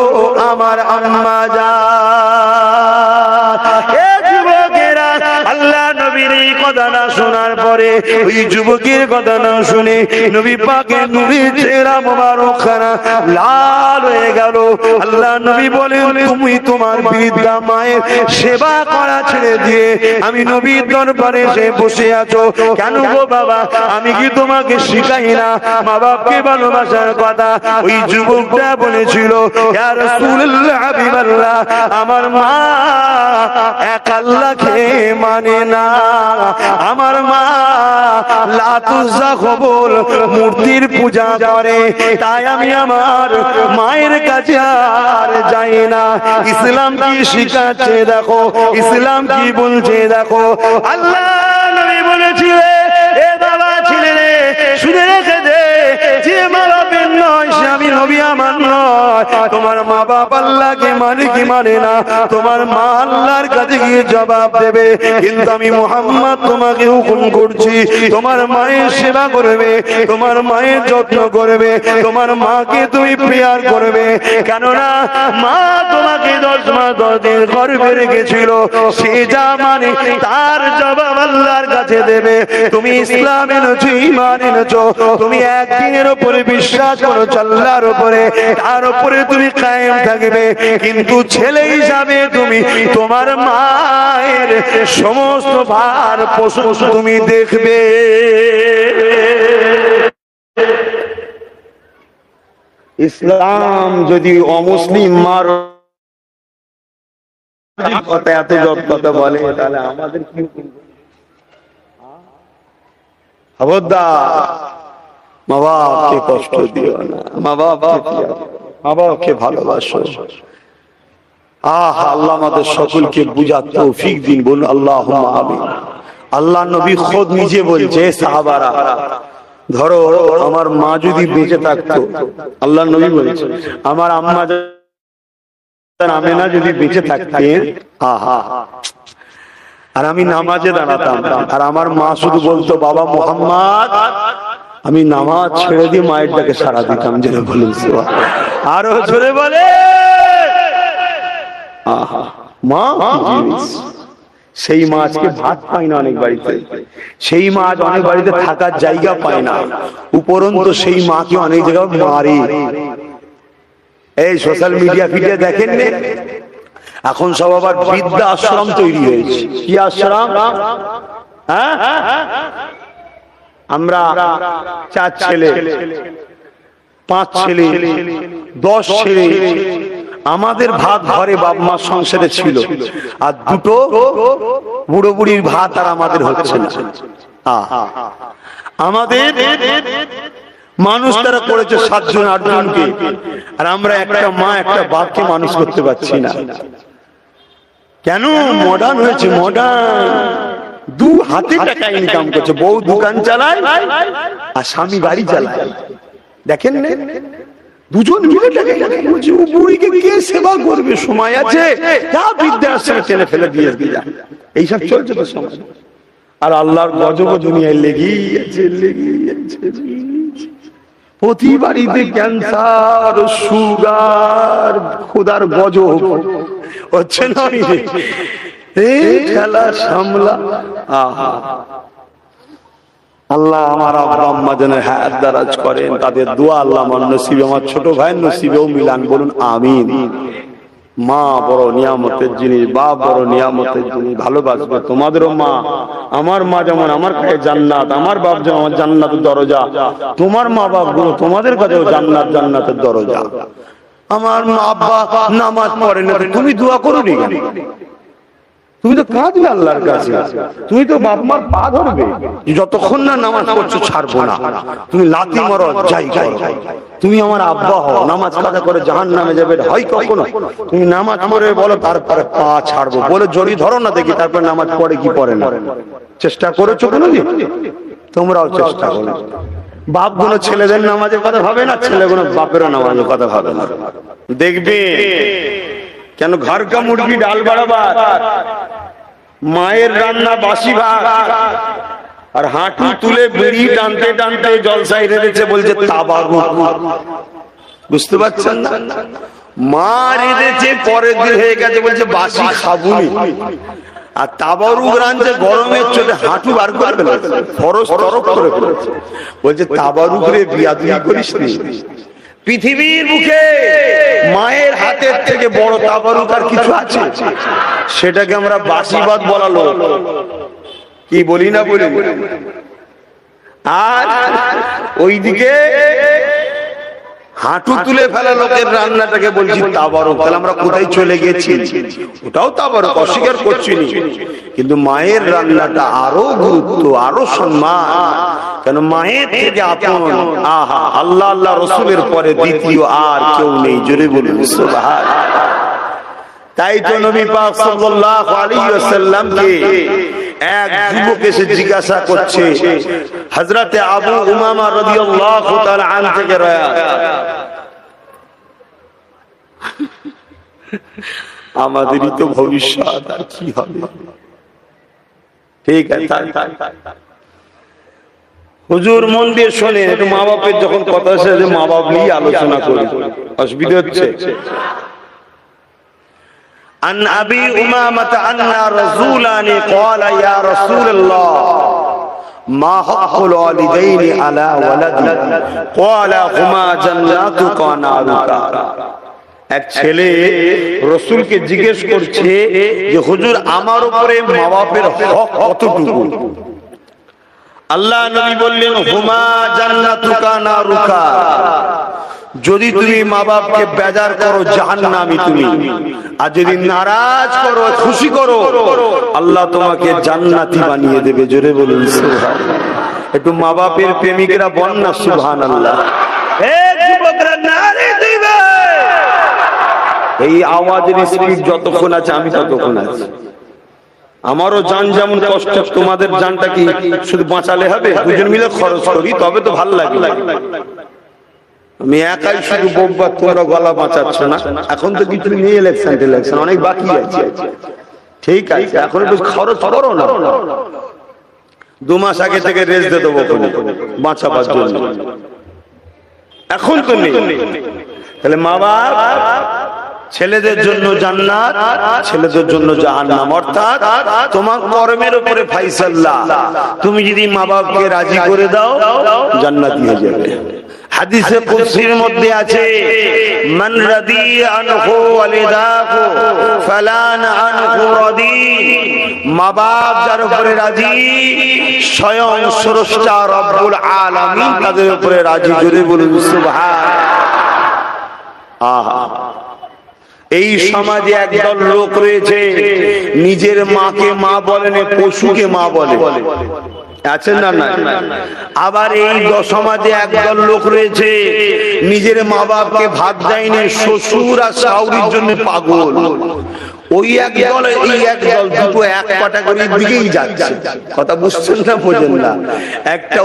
আমার আম্মা জান। এ যুবকেরা, আল্লাহ নবীর এই কথা না শোনার পরে, ওই যুবকের কথা না শুনে নবী পাকের নূরের চেহারা মোবারকখানা লাল হয়ে গেল। আল্লাহ নবী বলেন, তুমি তোমার বৃদ্ধা মায়ের সেবা করা ছেড়ে দিয়ে আমি নবীর দরবারে এসে বসে আছো কেন গো বাবা? আমি কি তোমাকে শিখাই না মা বাপকে ভালোবাসার কথা? ওই যুবকটা বলেছিল, ইয়া রাসূলুল্লাহ হাবিবাল্লাহ, আমার মা এক আল্লাহকে মানে না, আমার মা লাতুজা কবুল মূর্তির পূজা করে, তাই আমি আমার মায়ের কাছে আর যাই না। ইসলাম কি শিখাচ্ছে দেখো, ইসলাম কি বলছে দেখো। আল্লাহ নবী বলেছিলেন, এ বাবা ছেলে রে, শুনে রেখে দে, যে মা বাপের নয় সে আমি নবী আমার নয়। তোমার মা বাপ আল্লাহকে মানে কি মানে না, তোমার মা আল্লাহর কাছে গিয়ে জবাব দেবে। কিন্তু আমি মুহাম্মদ তোমাকে হুকুম করছি, তোমার মায়ের সেবা করবে, তোমার মায়ের যত্ন করবে, তোমার মাকে তুমি প্রেয়ার করবে। কেননা মা তোমাকে 10 মাস 10 দিন গর্ভে রেখেছিল, সে যা মানে তার জবাব আল্লাহর কাছে দেবে। তুমি ইসলাম এনেছো, ঈমান এনেছো, তুমি একদিনের উপরে বিশ্বাস করেছো আল্লাহর উপরে, তার উপরে তুমি কায়েম থাকবে। কিন্তু ছেলে হিসাবে তুমি তোমার মায়ের সমস্ত ভার পোষণ তুমি দেখবে। ইসলাম যদি অমুসলিম মার কথা এত কথা বলে, তাহলে আমাদের কি খবরদার, মা বাপকে কষ্ট দিও না, মা বাপকে ভালোবাসো। আল্লাহ আমাদের সকলকে বুঝার তৌফিক দিন, বলুন আল্লাহুম্মা আমিন। আল্লাহ নবী খোদ নিজে বলছে, সাহাবারা ধরো আমার মা যদি বেঁচে থাকতো, আল্লাহ নবী বলছে আমার আম্মা জান আমেনা যদি বেঁচে থাকতেন, আর আমি নামাজে দাঁড়াতাম, আর আমার মা শুধু বলতো, বাবা মোহাম্মদ, আমি নামাজ ছেড়ে দিয়ে মায়ের ডাকে সাড়া দিতাম। জোরে বলুন সুবহানাল্লাহ। আরো জোরে বলে আহা, মা কি জিনিস। সেই মা আজকে ভাত পায় না অনেক বাড়িতে, সেই মা আজ অনেক বাড়িতে থাকার জায়গা পায় না, উপরন্তু সেই মাকে অনেক জায়গায় মারে। এই সোশ্যাল মিডিয়া ফিডিয়া দেখেন না, এখন সব আবার বৃদ্ধা আশ্রম তৈরি হয়েছে। কি আশ্রম? হ্যাঁ, আমরা 4 ছেলে, 5 ছেলে, 10 ছেলে, আমাদের ভাত ঘরে বাপ মার সংসারে ছিল, আর 2টো বুড়ো বুড়ির ভাত আর আমাদের হচ্ছে না। আমাদের মানুষ তারা করেছে 7 জন 8 জনকে, আর আমরা একটা মা একটা বাপকে মানুষ করতে পারছি না। কেন? মডার্ন হয়েছে, মডার্ন। 2 হাতে টাকা ইনকাম করছে, বউ দোকান চালায় আর স্বামী গাড়ি চালায়। দেখেন না, 2 জন মিলে টাকা ইনকাম করছে। ও বুড়িকে কে সেবা করবে? সময় আছে, যা বৃদ্ধাশ্রমে টেনে ফেলে দিয়ে যা। এইসব চলছে তো সমাজ। আর আল্লাহর গজব দুনিয়ায় লেগেই আছে, লেগেই আছে। প্রতি বাড়িতে ক্যান্সার, সুগার, খোদার গজব হচ্ছে না। এই খেলা সামলা। আহা, আল্লাহ আমার আব্বা আম্মা যেন হায়াত দারাজ করেন, তাদের দোয়া আল্লাহ আমার নসিবে, আমার ছোট ভাইয়ের নসিবেও মিলান, বলুন আমিন। মা বড় নিয়ামতের জিনিস, বাপ বড় নিয়ামতের জিনিস, ভালোবাসবে। তোমাদেরও মা, আমার মা যেমন আমার কাছে জান্নাত, আমার বাপ যেমন আমার জান্নাতের দরজা, তোমার মা বাপ গুলো তোমাদের কাছেও জান্নাত, জান্নাতের দরজা। আমার মা আব্বা নামাজ পড়ে না, তুমি দোয়া করো নি? তুমি তো কাঁদবে আল্লাহর কাছে, তুমি তো বাপ মার পা ধরবে, যতক্ষণ না নামাজ পড়ছো ছাড়বো না। তুমি লাথি মারো, যাই করো, তুমি আমার আব্বা হও, নামাজ কাজা করে জাহান্নামে যাবে হয় কখনো? তুমি নামাজ পড়ে বলো তারপরে পা ছাড়বো, বলে জড়ি ধরো না দেখি তারপরে নামাজ পড়ে কি পড়ে না। চেষ্টা করেছো কোনোদিন? তোমরাও চেষ্টা করো। বাপ গুলো ছেলেদের নামাজের কথা ভাবে না, ছেলেগুলো বাপেরও নামাজের কথা ভাবে না। দেখবে কেন ঘর কা মুরগি ডাল বরাবর, মায়ের রান্না বাসি ভাত, আর হাঁটু তুলে বেড়ি টানতে টানতে জলসায় রেঁধেছে, বলছে তাবারুক। বুঝতে পারছেন না? মা রেঁধেছে, পরের দিন হয়ে গেছে, বলছে বাসি খাবুনি। আর তাবারুক রাঁধছে গরমের চোটে, হাঁটু বার করে ফেলেছে, ফরজ তরক করে ফেলেছে, বলছে তাবারুক রে বিয়াদুই করিস নি। পৃথিবীর বুকে মায়ের হাতের থেকে বড় তাবারুক আর কিছু আছে? সেটাকে আমরা বাসিবাদ বলালো, কি বলি না বলি। আর ওইদিকে হাঁটু তুলে ফেলা লোকের রান্নাটাকে বলছি তাবারুক। তাহলে আমরা কোথায় চলে গেছি? ওটাও তাবারুক, অস্বীকার করছি না, কিন্তু মায়ের রান্নাটা আরো গুরুত্ব, আরো সম্মান। কেন? মায়ের থেকে আপন আহা আল্লাহ আল্লাহ রসুলের পরে দ্বিতীয় আর কেউ নেই। জোরে বলুন সুবহানাল্লাহ। তাই তো নবী পাক সাল্লাল্লাহু আলাইহি ওয়াসাল্লামকে এক যুবক এসে জিজ্ঞাসা করছে, হযরতে আবু উমামা রাদিয়াল্লাহু তাআলা আনহু থেকে রায়াত, আমাদেরই তো ভবিষ্যৎ, আর কি হবে? ঠিক আছে হুজুর, মন দিয়ে শোনে। একটু মা বাপের যখন কথা আসে, মা বাপ নিয়ে আলোচনা করি, অসুবিধা হচ্ছে। عن أبي أمامة أن رسولان قال يا رسول الله ما حق الوالدين على ولدي قال هما جناتك ونارك। এক ছেলে রাসূলকে জিজ্ঞেস করছে যে হুজুর, আমার উপরে মা বাপের হক কতটুকু? আল্লাহ নবী বললেন, হুমা জান্নাতুকা নারুকা। যদি তুমি মা বাপকে বেজার করো জাহান্নামী তুমি, আর যদি নারাজ করো, খুশি করো, আল্লাহ তোমাকে জান্নাতি বানিয়ে দেবে। জোরে বলুন সুবহানাল্লাহ। একটু মা বাপের প্রেমিকরা বল না সুবহানাল্লাহ। এই যুবকরা নারে দিবে। এই আওয়াজের স্পিড যতক্ষণ আছে আমি ততক্ষণ আছি। আমারও জান যেমন কষ্ট, তোমাদের জানটা কি শুধু বাঁচালে হবে? দুজন মিলে খরচ করি তবে তো ভালো লাগে। আমি একাই শুধু বোম্বার, তোমরা গলা বাঁচাচ্ছ না। এখন তো কিছু নেই, ইলেকশন টেলেকশন অনেক বাকি আছে। ঠিক আছে, এখন একটু খরচ করো না, 2 মাস আগে থেকে রেস্ট দিয়ে দেবো বাঁচাবার জন্য, এখন তো নেই। তাহলে মা বাপ ছেলেদের জন্য জান্নাত, ছেলেদের জন্য জাহান্নাম, অর্থাৎ তোমার কর্মের উপরে ফাইসাল্লাহ। তুমি যদি মা বাপকে রাজি করে দাও জান্নাতি হয়ে যাবে। হাদিসে কুদসির মধ্যে আছে, মান রাদি আনহু ওয়ালিদাহু ফালান আনহু রাদি। মা বাপ যার উপরে রাজি, স্বয়ং স্রষ্টা রব্বুল আলামিন তাদের উপরে রাজি। জোরে বলুন সুবহান। আহা, এই সমাজে একদল লোক রয়েছে নিজের মাকে মা বলেন, পশুকে মা বলে, আছেন না? না। আবার এই সমাজে একদল লোক রয়েছে নিজের মা বাপকে ভাত দেয়নি, শ্বশুর আর শাশুড়ির জন্য পাগল। ওই একদল এই একদল দুটো এক ক্যাটাগরির দিকেই যাচ্ছে। কথা বুঝছেন না? বোঝেন না? একটা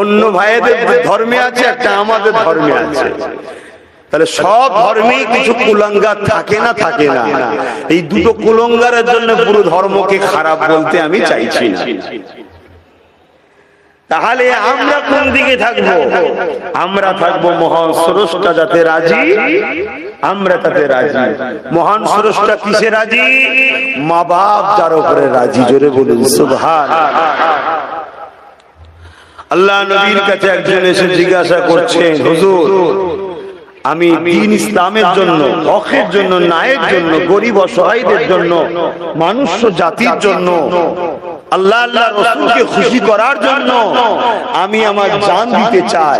অন্য ভাইদের ধর্মে আছে, একটা আমাদের ধর্মে আছে। তাহলে সব ধর্মেই কিছু কুলাঙ্গার থাকে না? থাকে না। এই দুটো কুলাঙ্গারের জন্য পুরো ধর্মকে খারাপ বলতে আমি চাইছি না। তাহলে আমরা কোন দিকে থাকবো? আমরা থাকবো মহান স্রষ্টা যাতে রাজি, আমরা তাতে রাজি। মহান স্রষ্টা কিসে রাজি? মা বাপ যার উপরে রাজি। জোরে বলুন সুবহান। আল্লাহ নবীর কাছে একজন এসে জিজ্ঞাসা করছেন, হুজুর আমি দ্বীন ইসলামের জন্য, হকের জন্য, ন্যায়ের জন্য, গরিব অসহায়দের জন্য, মানুষ জাতির জন্য, আল্লাহ আল্লাহ রাসূলকে খুশি করার জন্য আমি আমার জান দিতে চাই।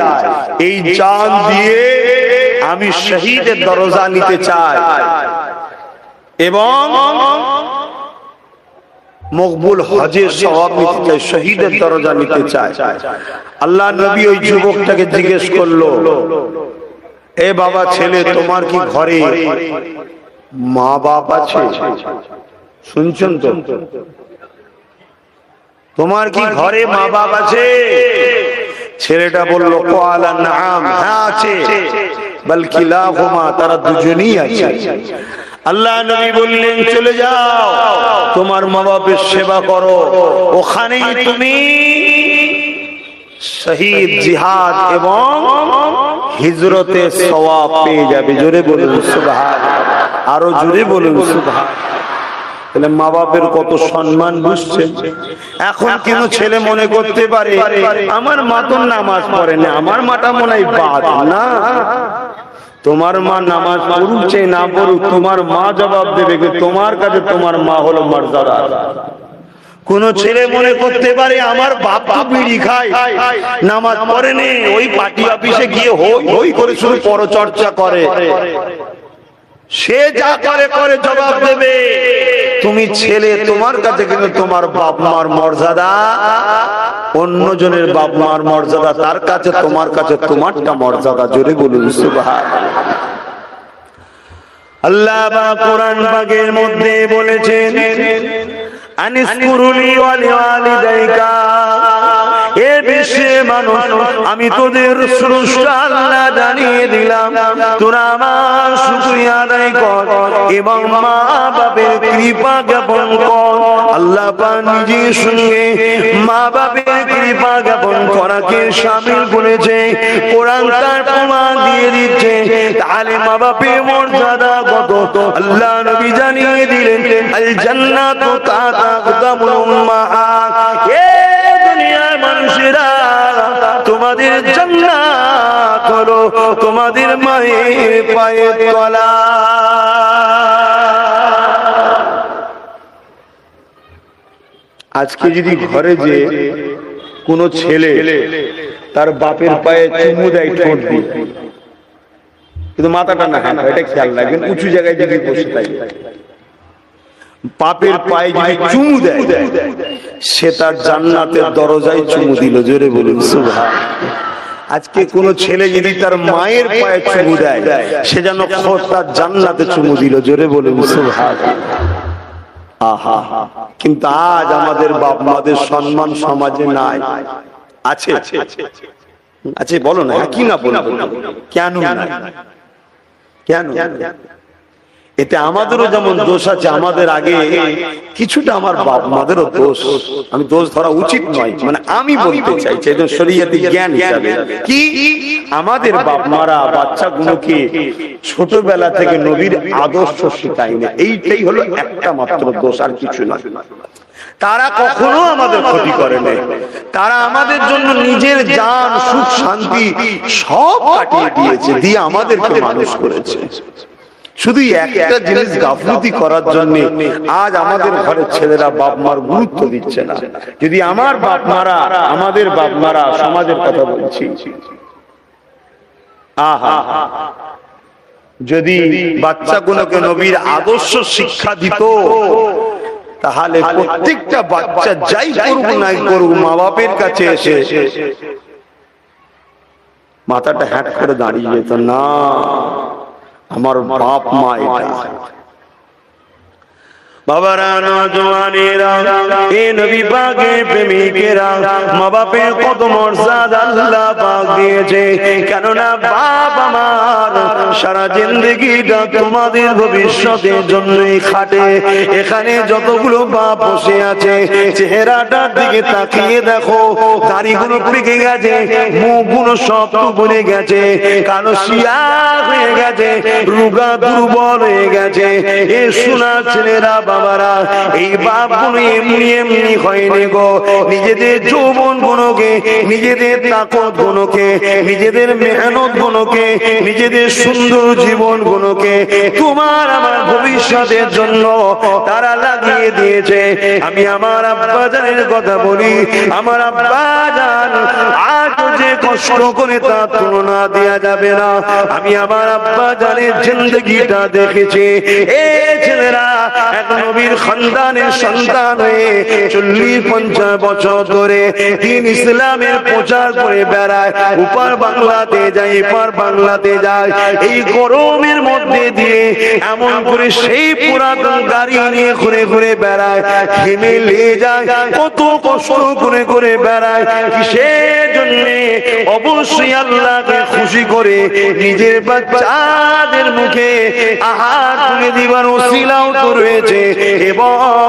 এই জান দিয়ে আমি শহীদের দরজা নিতে চাই এবং মকবুল হজের সওয়াব নিতে চাই, শহীদের দরজা নিতে চাই। আল্লাহ নবী ওই যুবকটাকে জিজ্ঞেস করলো, এ বাবা ছেলে, তোমার কি ঘরে মা বাপ আছে? শুনছেন তো? তোমার কি ঘরে মা বাপ আছে? ছেলেটা বলল, ক্বালা নাআম, হ্যাঁ আছে, বাল কিলাহুমা, তারা দুজনেই আছে। আল্লাহ নবী বললেন, চলে যাও, তোমার মা বাপের সেবা করো, ওখানেই তুমি শহীদ, জিহাদ এবং হিজরতে সওয়াব পেয়ে যাবে। জোরে বলুন সুবহান। আরো জোরে বলুন সুবহান। তাহলে মা বাপের কত সম্মান বুঝছেন? এখন কেন ছেলে মনে করতে পারে আমার মা তো নামাজ পড়ে না, আমার মাটা মনে হয় বাদ না। তোমার মা নামাজ পড়ুক চাই না পড়ুক, তোমার মা জবাব দেবে, তোমার কাছে তোমার মা হলো মর্যাদা। কোন ছেলে মনে করতে পারে আমার বাপ বিড়ি খায়, নামাজ পড়ে নেই, ওই পার্টি অফিসে গিয়ে হই হই করে শুধু পরচর্চা করে, সে যা করে করে জবাব দেবে। তুমি ছেলে, তোমার কাছে কিন্তু তোমার বাপ মার মর্যাদা অন্যজনের বাপ মার মর্যাদা তার কাছে, তোমার কাছে তোমারটা মর্যাদা। জোরে বলুন সুবহান। আল্লাহ পাক কোরআন পাকের মধ্যে বলেছেন, আনিসকুরুলি ওয়ালিওয়ালিদাইকা, এ বিশ্বে মানুষ আমি তোদের স্রষ্টা আল্লাহ জানিয়ে দিলাম, তোরা আমার শুকরিয়া আদায় কর এবং মা বাপের কৃপা জ্ঞাপন কর। আল্লাহ পাক নিজের সঙ্গে মা বাপের কৃপা জ্ঞাপন করাকে শামিল করেছে। কোরআন তার প্রমাণ দিয়ে দিচ্ছে। তাহলে মা বাপের মর্যাদা কত আল্লাহ নবী জানিয়ে দিলেন, আল জান্নাতু তাতাকাদামুল উম্মাহাত। এ দুনিয়ার মানুষেরা, তোমাদের জান্নাত হলো তোমাদের মায়ের পায়ের তলা। আজকে যদি ঘরে যে কোন ছেলে তার বাপের পায়ে চুমু দেয় ঠোঁট দিয়ে, কিন্তু মাথাটা না, হ্যাঁ এটা খেয়াল রাখবেন, উঁচু জায়গায় যদি বসে থাকে, বাপের পায়ে যদি চুমু দেয়, সে তার জান্নাতের দরজায় চুমু দিল। জোরে বলুন সুবহান। আজকে কোন ছেলে যদি তার মায়ের পায়ে চুমু দেয়, সে যেন তার জান্নাতে চুমু দিল। জোরে বলুন সুবহান। আহা, কিন্তু আজ আমাদের বাপ মাদের সম্মান সমাজে নাই। আছে আছে বলো না, কি না বলো, কেন কেন? এতে আমাদেরও যেমন দোষ আছে, আমাদের আগে কিছুটা আমার বাপ মাদেরও দোষ। আমি দোষ ধরা উচিত নয়, মানে আমি বলতে চাইছি একজন শরীয়তি জ্ঞান হিসাবে, কি আমাদের বাপ মারা বাচ্চাগুলোকে ছোটবেলা থেকে নবীর আদর্শ শেখায় না, এইটাই হলো একটা মাত্র দোষ, আর কিছু না। তারা কখনো আমাদের ক্ষতি করে নাই, তারা আমাদের জন্য নিজের জান সুখ শান্তি সব কাটিয়ে দিয়েছে, দিয়ে আমাদেরকে মানুষ করেছে। শুধু একটা জিনিস গাফলতি করার জন্য আজ আমাদের ঘরের ছেলেরা বাপ মার গুরুত্ব দিচ্ছে না। যদি আমার বাপ মারা, আমাদের বাপ মারা, সমাজের কথা বলছি, আহা যদি বাচ্চাগুলোকে নবীর আদর্শ শিক্ষা দিত, তাহলে প্রত্যেকটা বাচ্চা যাই করুক নাই করুক মা বাপের কাছে এসে মাথাটা হ্যাট করে দাঁড়িয়ে যেত, না আমার বাপ মা এটা। বাবারা, নওজওয়ানেরা, এ নবী পাকের প্রেমিকেরা, মা বাপের কত মর্যাদা আল্লাহ পাক দিয়েছে। কেননা বাপ আমার সারা জিন্দেগিটা তোমাদের ভবিষ্যতের জন্যই খাটে। এখানে যতগুলো বাপ বসে আছে, চেহারাটার দিকে তাকিয়ে দেখো, দাড়িগুলো পেকে গেছে, মুখগুলো সব বলে গেছে, কালো শিয়া হয়ে গেছে, রোগা দুর্বল হয়ে গেছে। এ সোনা ছেলেরা বাবারা, এই বাপগুলো এমনি এমনি হয়নি গো। নিজেদের যৌবন গুলোকে, নিজেদের তাকত গুলোকে, নিজেদের মেহনত গুলোকে, নিজেদের সুন্দর জীবন গুলোকে তোমার আমার ভবিষ্যতের জন্য তারা লাগিয়ে দিয়েছে। আমি আমার আব্বা জানের কথা বলি, আমার আব্বা জান আজ যে কষ্ট করে তার তুলনা দেওয়া যাবে না। আমি আমার আব্বা জানের জিন্দগিটা দেখেছি। এ ছেলেরা এক নবীর খানদানের সন্তান হয়ে 40-50 বছর ধরে দ্বীন ইসলামের প্রচার করে বেড়ায়, উপর বাংলাতে যায়, এপার বাংলাতে যায়। এই গরমের মধ্যে দিয়ে এমন করে সেই পুরাতন গাড়ি নিয়ে ঘুরে ঘুরে বেড়ায়, ঘেমে লেগে যায়, কত কষ্ট করে করে বেড়ায়। কিসের জন্য? অবশ্যই আল্লাহকে খুশি করে নিজের বাচ্চাদের মুখে আহার তুলে দিবার ওসিলাও তো রয়েছে, এবং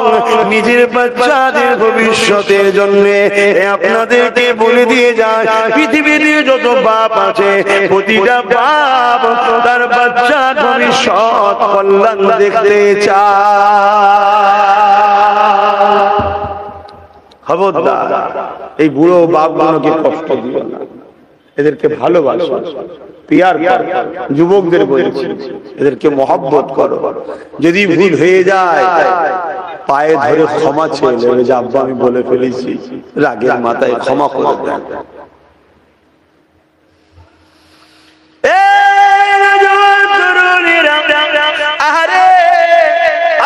নিজের বাচ্চাদের ভবিষ্যতের জন্য আপনাদেরকে বলে দিয়ে যায়, পৃথিবীতে যত বাপ আছে প্রতিটা বাপ তার বাচ্চার ভবিষ্যৎ কল্যাণ দেখতে চায়। খবরদার এই বুড়ো বাপগুলোকে কষ্ট দিও না, এদেরকে ভালোবাসো, পিয়ার করো। যুবকদের বলছি, এদেরকে মহব্বত করো। যদি ভুল হয়ে যায় পায়ে ধরে ক্ষমা চেয়ে নেবে, যে আব্বা আমি বলে ফেলেছি, রাগের মাথায় ক্ষমা করে দেন।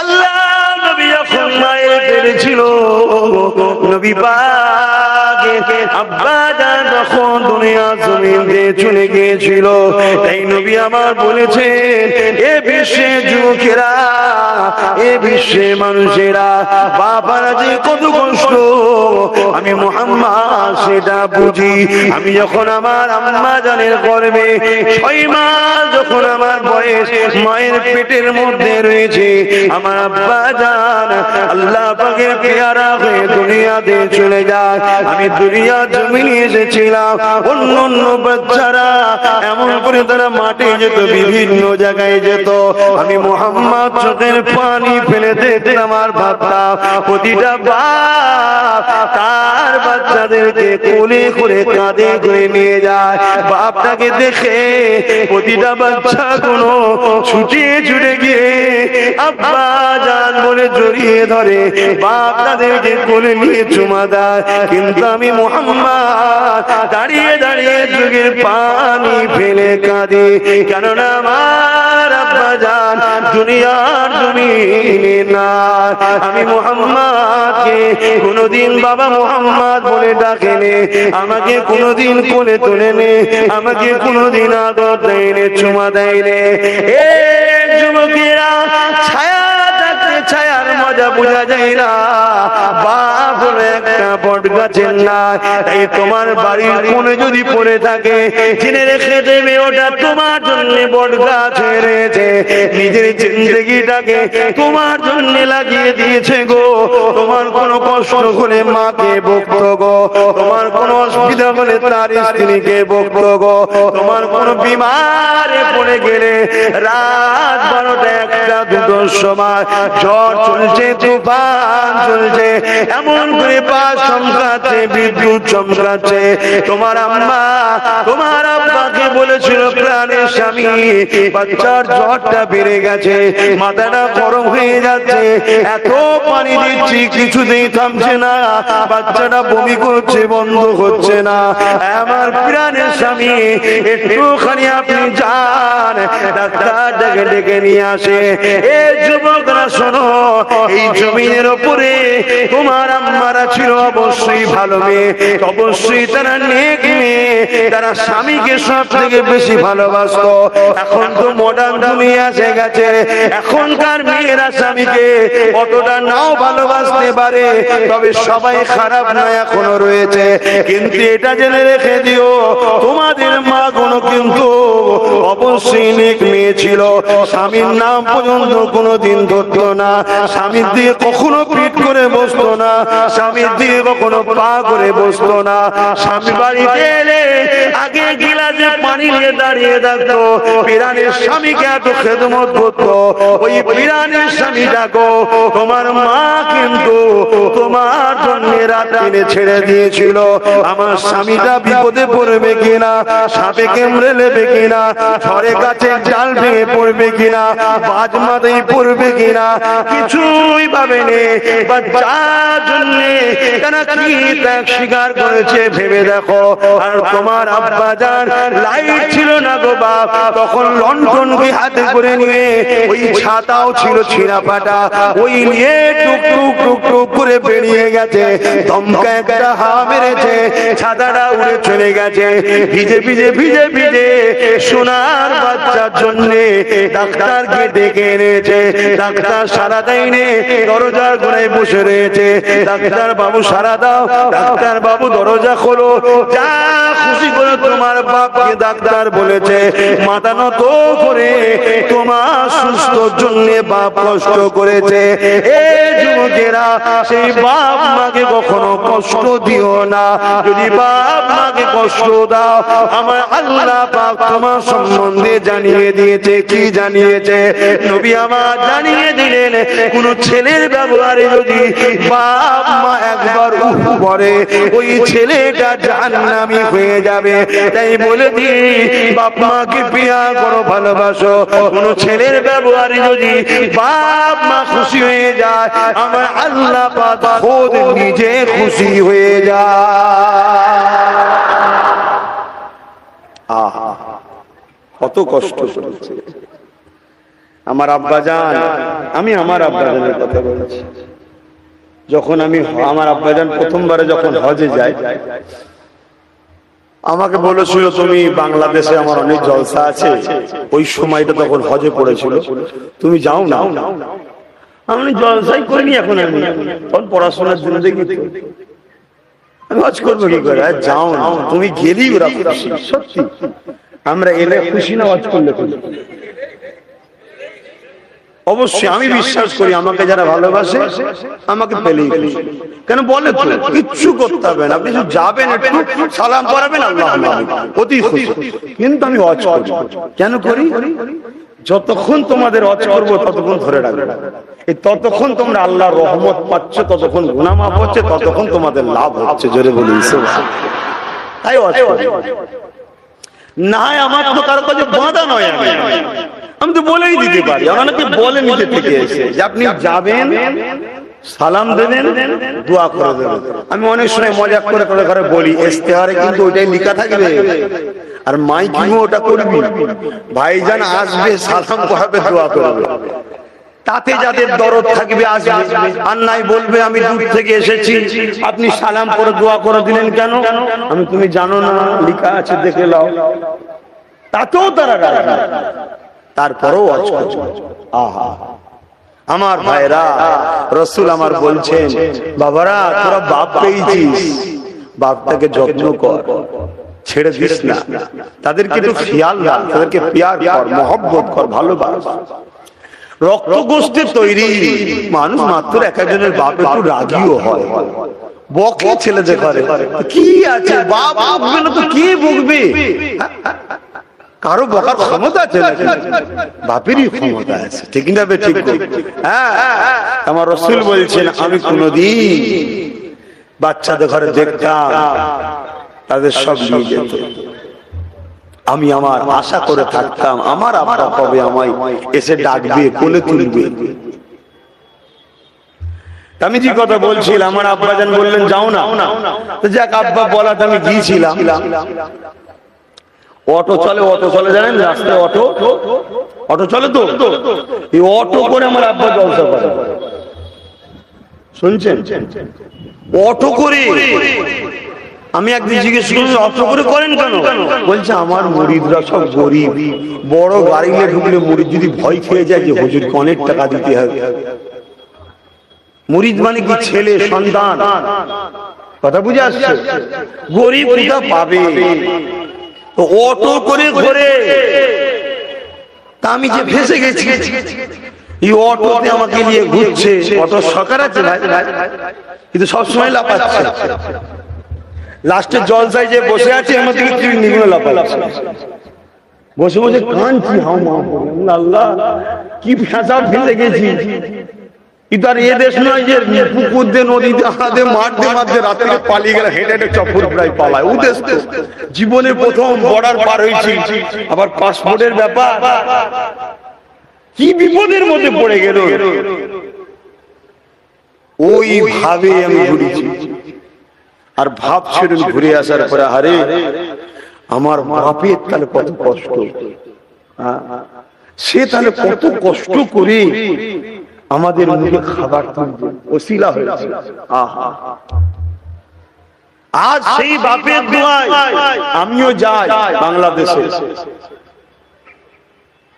আল্লাহ নবী যখন মায়ের পেটে ছিল, নবী পাক আব্বা জান যখন দুনিয়া জমিনে চলে গিয়েছিল, এই নবী আমার বলেছেন, এ বিশ্বের যুবকেরা, এ বিশ্বের মানুষেরা, বাবারা যে কত কষ্ট আমি মুহাম্মদ সেটা বুঝি। আমি যখন আমার আম্মা জানের গর্ভে 6 মাস যখন আমার বয়স, মায়ের পেটের মধ্যে রয়েছে, আমার আব্বা জান আল্লাহ পাকের পেয়ারা হয়ে দুনিয়াতে চলে যায়। আমি দুনিয়া জমিনে এসেছিলাম, অন্য অন্য বাচ্চারা এমন করে তারা মাঠে যেত, বিভিন্ন জায়গায় যেত, আমি মুহাম্মদ চোখের পানি ফেলে দেখলাম আর ভাবতাম, প্রতিটা বাপ তার বাচ্চাদেরকে কোলে করে কাঁধে করে নিয়ে যায়। বাপটাকে দেখে প্রতিটা বাচ্চা গুলো ছুটে ছুটে গিয়ে আব্বা জান বলে জড়িয়ে ধরে, বাপ তাদেরকে কোলে নিয়ে চুমা দেয়। কিন্তু আমি মুহাম্মদ দাঁড়িয়ে দাঁড়িয়ে চোখের পানি ফেলে কাঁদে, কেননা আমার আব্বা জান দুনিয়ার জমিনে না। আমি মুহাম্মদকে কোনদিন বাবা মুহাম্মদ বলে ডাকেনে, আমাকে কোনদিন কোলে তুলে নে, আমাকে কোনদিন আদর দেয়নি, চুমা দেয়নি। এ যুবকেরা, ছায়া থাকতে ছায়ার মজা বোঝা যায় না। বাপ হলো একটা বট গাছের না, তাই তোমার বাড়ির কোণে যদি পড়ে থাকে জেনে রেখে দেবে ওটা তোমার জন্য বট গাছ হয়েছে। নিজের জিন্দগিটাকে তোমার জন্য লাগিয়ে দিয়েছে গো। তোমার কোনো কষ্ট হলে মাকে বকতো গো, তোমার কোনো অসুবিধা হলে তার স্ত্রীকে বকতো গো, তোমার কোনো বিমারে পড়ে গেলে রাত 12টা 1টা 2টোর সময় ঝড় চলছে, তুফান চলছে, এমন করে বাস চমকাচ্ছে, বিদ্যুৎ চমকাচ্ছে, তোমার আম্মা তোমার আব্বাকে বলেছিল প্রাণের স্বামী বাচ্চার জ্বরটা বেড়ে গেছে, মাথাটা গরম হয়ে যাচ্ছে, এত পানি দিচ্ছি কিছুতেই থামছে না, বাচ্চাটা বমি করছে, বন্ধ হচ্ছে না, আমার প্রাণের স্বামী একটুখানি আপনি যান ডাক্তার ডেকে নিয়ে আসে। এ যুবকরা শোনো, এই জমিনের উপরে তোমার আম্মারা ছিল অবশ্যই ভালো মেয়ে, অবশ্যই তারা নেক মেয়ে, তারা স্বামীকে সব থেকে বেশি ভালোবাসতো। এখন তো মডার্ন দুনিয়া এসে গেছে, এখনকার মেয়েরা স্বামীকে অতটা নাও ভালোবাসতে পারে, তবে সবাই খারাপ না এখনো রয়েছে। কিন্তু এটা জেনে রেখে দিও, তোমাদের মা গুলো কিন্তু অবশ্যই নেক মেয়ে ছিল, স্বামীর নাম পর্যন্ত কোনোদিন ধরতো না, স্বামীর দিয়ে কখনো পিঠ করে বসতো না, স্বামীর দিয়ে কখনো পা করে বসতো না। স্বামী বাড়িতে এলে আগে গিলাসে পানি নিয়ে দাঁড়িয়ে থাকতো, পিরানের স্বামীকে এত খেদমত করতো, ওই পিরানের স্বামী ডাকো। তোমার মা কিন্তু তোমার জন্য রাত কিনে ছেড়ে দিয়েছিল, আমার স্বামীটা বিপদে পড়বে কিনা, সাপে কেমড়ে নেবে কিনা, ঝড়ে গাছে জাল ভেঙে পড়বে কিনা, বাজ মাথায় পড়বে কিনা, কিছুই ভাবেনি। বাচ্চার জন্য কেন কি ত্যাগ স্বীকার করেছে ভেবে দেখো। আর তোমার আব্বা জান লাইট ছিল না গো বাপ, তখন লন্ঠন হাতে করে নিয়ে, ওই ছাতাও ছিল ছিঁড়া ফাটা, ওই নিয়ে টুক টুক টুক টুক করে বেরিয়ে গেছে, দমকা একটা হাওয়া মেরেছে, ছাতাটা উড়ে চলে গেছে, ভিজে ভিজে ভিজে ভিজে সোনার বাচ্চার জন্য ডাক্তার গিয়ে ডেকে এনেছে। ডাক্তার সারা দেয়নি, দরজার গোড়ায় বসে রয়েছে, ডাক্তার বাবু সারা দাও, ডাক্তার বাবু দরজা খোলো, যা খুশি করে তোমার বাপকে ডাক্তার বলেছে, মাথা নত করে তোমার সুস্থ জন্য বাপ কষ্ট করেছে। এ যুবকেরা, সেই বাপ মাকে কখনো কষ্ট দিও না, যদি বাপ মাকে কষ্ট দাও আমার আল্লাহ পাক তোমার সম্বন্ধে জানিয়ে দিয়েছে। কি জানিয়েছে? নবী আমার জানিয়ে দিলেন, কোন ছেলের ব্যবহারে যদি বাপ মা একবার উফ করে, ওই ছেলেটা জাহান্নামী হয়ে যাবে। তাই বলে দিই, বাপ মাকে প্রিয়া করো, ভালোবাসো। কোন ছেলের ব্যবহারে যদি বাপ মা খুশি হয়ে যায়, আমার আল্লাহ পাক খোদ নিজে খুশি হয়ে যায়। আহা, কত কষ্ট করেছে আমার আব্বাজান। আমি আমার আব্বাজানের কথা বলছি, যখন আমি আমার আব্বাজান প্রথমবারে যখন হজে যাই, আমাকে বলেছিল তুমি বাংলাদেশে আমার অনেক জলসা আছে, ওই সময়টা তখন হজে পড়েছিল, তুমি যাও না। আমি জলসাই করিনি, এখন আমি তখন পড়াশোনার জন্য দেখি আমি হজ করবো কি করে, যাও না, তুমি গেলেই ওরা খুশি। সত্যি আমরা এলে খুশি না হজ করলে খুশি? অবশ্যই আমি বিশ্বাস করি, আমাকে যারা ভালোবাসে আমাকে পেলেই খুশি। কেন বলে তো কিচ্ছু করতে হবে না, আপনি শুধু যাবেন, একটু সালাম করাবেন, আল্লাহ অতি খুশি। কিন্তু আমি হজ করব, কেন করি? যতক্ষণ তোমাদের হজ করবো ততক্ষণ ধরে রাখবে, ততক্ষণ তোমরা আল্লাহর রহমত পাচ্ছ, ততক্ষণ গুনাহ মাফ হচ্ছে, ততক্ষণ তোমাদের লাভ হচ্ছে। জোরে বলি তাই হজ না হয় আমার তো কারো কাছে বাঁধা নয়, আমি তো বলেই দিতে পারি। আমাকে বলে নিজে থেকে এসে যে আপনি যাবেন, সালাম দেবেন, দোয়া করে দেবেন। আমি অনেক সময় মজা করে করে বলি, ইস্তেহারে কিন্তু ওইটাই লেখা থাকবে, আর মাইকিং ওটা করবি, ভাইজান আসবে, সালাম করাবে, দোয়া করবে, তাতে যাদের দরদ থাকবে আসবে, আর নাই বলবে আমি দূর থেকে এসেছি, আপনি সালাম করে দোয়া করে দিলেন কেন? আমি তুমি জানো না, লেখা আছে দেখে নাও। তাতেও তারা রাজি, তারপরেও আহা আমার ভাইরা, রাসূল আমার বলছেন, বাবারা তোরা বাপ পেয়েছিস, বাপটাকে যত্ন কর, ছেড়ে দিস না, তাদেরকে একটু খেয়াল রাখ, তাদেরকে প্যার কর, মহব্বত কর, ভালোবাস। রক্ত গোষ্ঠীর তৈরি মানুষ মাত্র এক একজনের বাপ একটু রাগীও হয়, বকে ছেলে যে করে, কি আছে বাপ বকবে না তো কে বকবে? কারো বকার ক্ষমতা আছে নাকি? বাপেরই ক্ষমতা আছে, ঠিক না? ঠিক। হ্যাঁ, আমার রাসূল বলছেন, আমি কোনদিন বাচ্চাদের ঘরে দেখতাম তাদের সব নিয়ে যেত, আমি আমার আশা করে থাকতাম আমার আব্বা কবে আমায় এসে ডাকবে, কোলে তুলবে। আমি যে কথা বলছিলাম, আমার আব্বাজান বললেন যাও না, তো যাক আব্বা বলাতে আমি গিয়েছিলাম। অটো চলে জানেন, রাস্তায় অটো চলে, তো এই অটো করে আমার আব্বা জলসা করে, শুনছেন? অটো করে আমি একদিন জিজ্ঞেস করলাম, অটো করে করেন কেন? বলছে আমার মুরিদরা সব গরিব, বড় গাড়ি নিয়ে ঢুকলে মুরিদ যদি ভয় খেয়ে যায় যে হুজুরকে অনেক টাকা দিতে হবে। মুরিদ মানে কি? ছেলে সন্তান, কথা বুঝে আসছে? গরিব কোথা পাবে? তো অটো করে ঘোরে, তা আমি যে ফেসে গেছি, এই অটোতে আমাকে নিয়ে ঘুরছে। অটো সরকার আছে ভাই, কিন্তু সবসময় লাফাচ্ছে। লাস্টে জলসায় যে বসে আছে আমার দিকে নিগুলো লাফাচ্ছে, বসে বসে কাঁদছি, আল্লাহ কি ফেঁসা ফেলে গেছি। কিন্তু আর এ দেশ নয় যে পুকুর দিয়ে, নদীতে, হাতে মারতে মারতে রাত্রে পালিয়ে গেলে হেঁটে হেঁটে চপ্পর প্রায় পালায়। ও দেশ তো জীবনে প্রথম বর্ডার পার হয়েছি, আবার পাসপোর্টের ব্যাপার, কি বিপদের মধ্যে পড়ে গেল। ওইভাবে আমি ঘুরেছি, আর ভাবছিলেন ঘুরে আসার পরে, আরে আমার বাপের তাহলে কত কষ্ট, সে তাহলে কত কষ্ট করে আমাদের মুখে খাবার ওসিলা হয়েছে। আজ সেই বাপের দোয়ায় আমিও যাই বাংলাদেশে,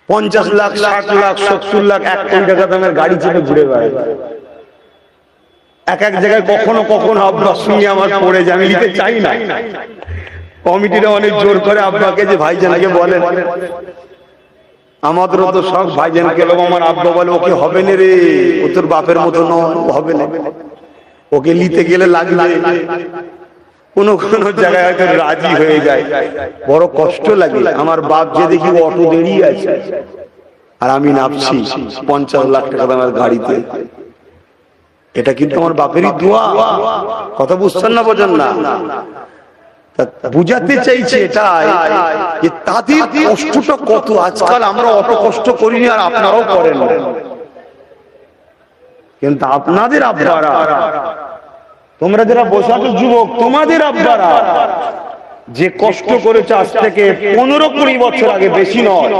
50 লাখ, 60 লাখ, 70 লাখ, 1 কোটি টাকা দামের গাড়ি চেপে ঘুরে বেড়াই। এক এক জায়গায় কখনো কখনো আব্বার সঙ্গে আমার পড়ে যায়, আমি নিতে চাই না। কমিটিরা অনেক জোর করে আব্বাকে যে ভাইজানকে বলেন, আমাদেরও তো সব ভাইজানকে, আমার আব্বা বলে ওকে হবে না রে, ও তোর বাপের মতো হবে না, ওকে নিতে গেলে লাগবে। কোন কোন জায়গায় হয়তো রাজি হয়ে যায়, বড় কষ্ট লাগে। আমার বাপ যে দেখি অটো দাঁড়িয়ে আছে আর আমি নামছি 50 লাখ টাকা দামের গাড়িতে, এটা কিন্তু আমার বাপেরই দোয়া। কথা বুঝছেন না? বোঝেন না? বুঝাতে চাইছে এটাই যে তাদের কষ্টটা কত। আজকাল আমরা অত কষ্ট করিনি, আর আপনারাও করেন না, কিন্তু আপনাদের আব্বারা, তোমরা যারা বসাতো যুবক, তোমাদের আব্বারা যে কষ্ট করেছে আজ থেকে 15-20 বছর আগে, বেশি নয়,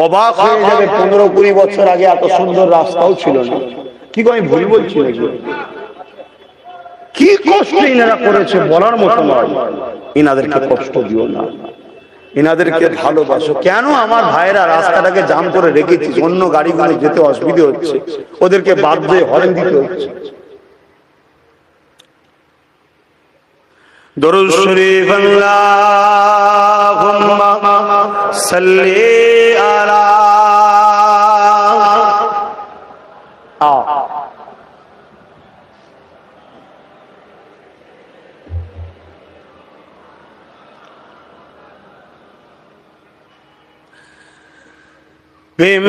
অবাক হয়ে যাবে। 15-20 বছর আগে এত সুন্দর রাস্তাও ছিল না। কি আমি ভুল বলছি নাকি? কি কষ্ট এনারা করেছে বলার মতো নয়। এনাদেরকে কষ্ট দিও না, এনাদেরকে ভালোবাসো। কেন আমার ভাইরা রাস্তাটাকে জাম করে রেখেছিস, অন্য গাড়িগুলো যেতে অসুবিধা হচ্ছে, ওদেরকে বাধ্য হয়ে হরেন দিতে হচ্ছে। দরুদ শরীফ আল্লাহুম্মা সাল্লি আলা প্রেম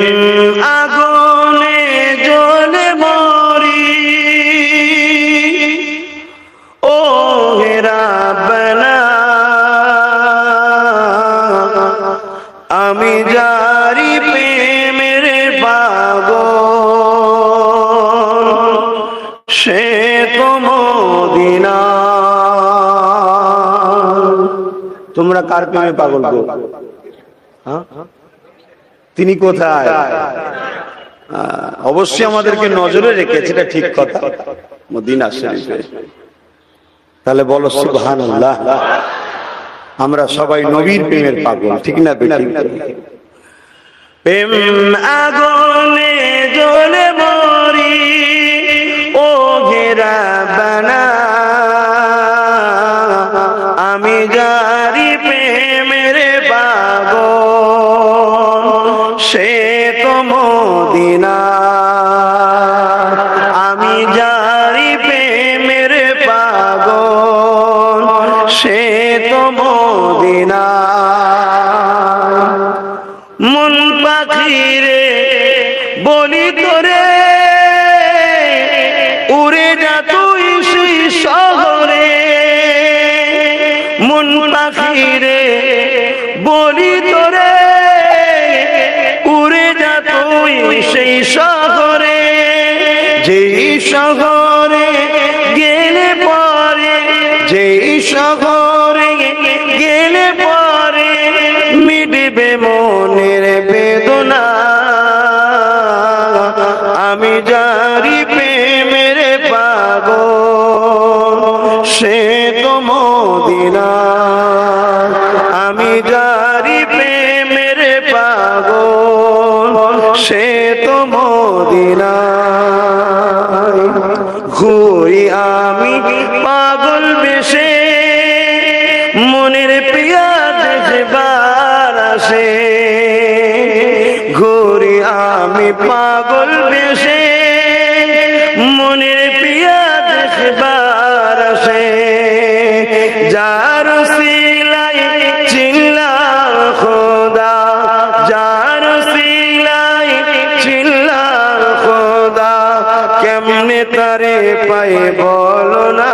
আগুনে জ্বলে মরি, ও হে রাব্বানা আমি জারি প্রেমের পাগল, সে তো মদিনা। তোমরা কার প্রেমে পাগল গো? তিনি কোথায়? অবশ্যই আমাদেরকে নজরে রেখেছে, এটা ঠিক কথা, মদিনা শরীফে। তাহলে বলো সুবহানাল্লাহ। আমরা সবাই নবীর প্রেমের পাগল, ঠিক না? প্রেম আগুনে জ্বলে মরি ও ঘেরা বানা আমি যারি প্রেমের পাগল সে তো মদিনা আমি যারি প্রেমের পাগল সে তো মদিনা মন পাখিরে বলি তোরে উড়ে যা তুই সেই শহরে মন পাখিরে বলি তোরে উড়ে যা তুই সেই শহরে যেই শহরে গেলে পরে যেই শহরে গেলে পরে মিটবে মনের বেদনা আমি যারি প্রেমের পাগল সে তো মদিনা আমি যারি প্রেমের পাগল সে তো মদিনা ঘুরি আমি পাগল বেশে মনের প্রিয়া দেখবার আসে ঘুরি আমি পাগল বেশে মনের প্রিয়া দেখবার আসে যার সিলাই চিল্লা খোদা যার সিলাই চিল্লা খোদা কেমনে তারে পাই বলো না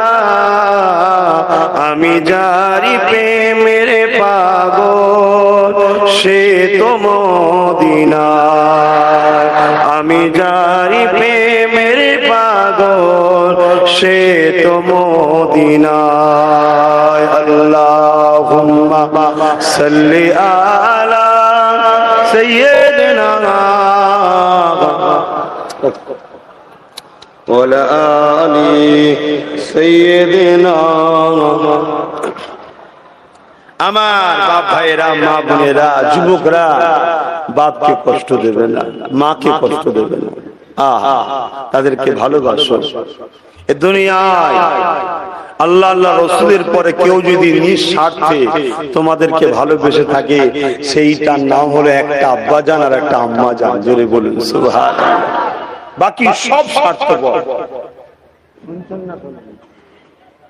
আমি যারি প্রেমের পাগল সে তো মদিনা আমি যারি প্রেমের পাগল সে তো মদিনা আল্লাহুম্মা সাল্লি আলা সাইয়্যিদিনা ওয়ালা আলি সাইয়্যিদিনা আমার বাপ ভাইরা মা বোনেরা যুবকরা বাপকে কষ্ট দেবে না মাকে কষ্ট দেবে না আহা তাদেরকে ভালোবাসো এ দুনিয়ায় আল্লাহ আল্লাহ রাসূলের পরে কেউ যদি নিঃস্বার্থে তোমাদেরকে ভালোবেসে থাকে সেইটার নাম হলো একটা আব্বাজান আর একটা আম্মাজান জোরে বলুন সুবহানাল্লাহ বাকি সব স্বার্থপর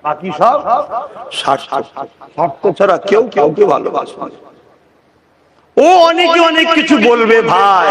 বাকি সব স্বার্থ ছাড়া কেউ কাউকে ভালোবাসে না ও অনেকে অনেক কিছু বলবে ভাই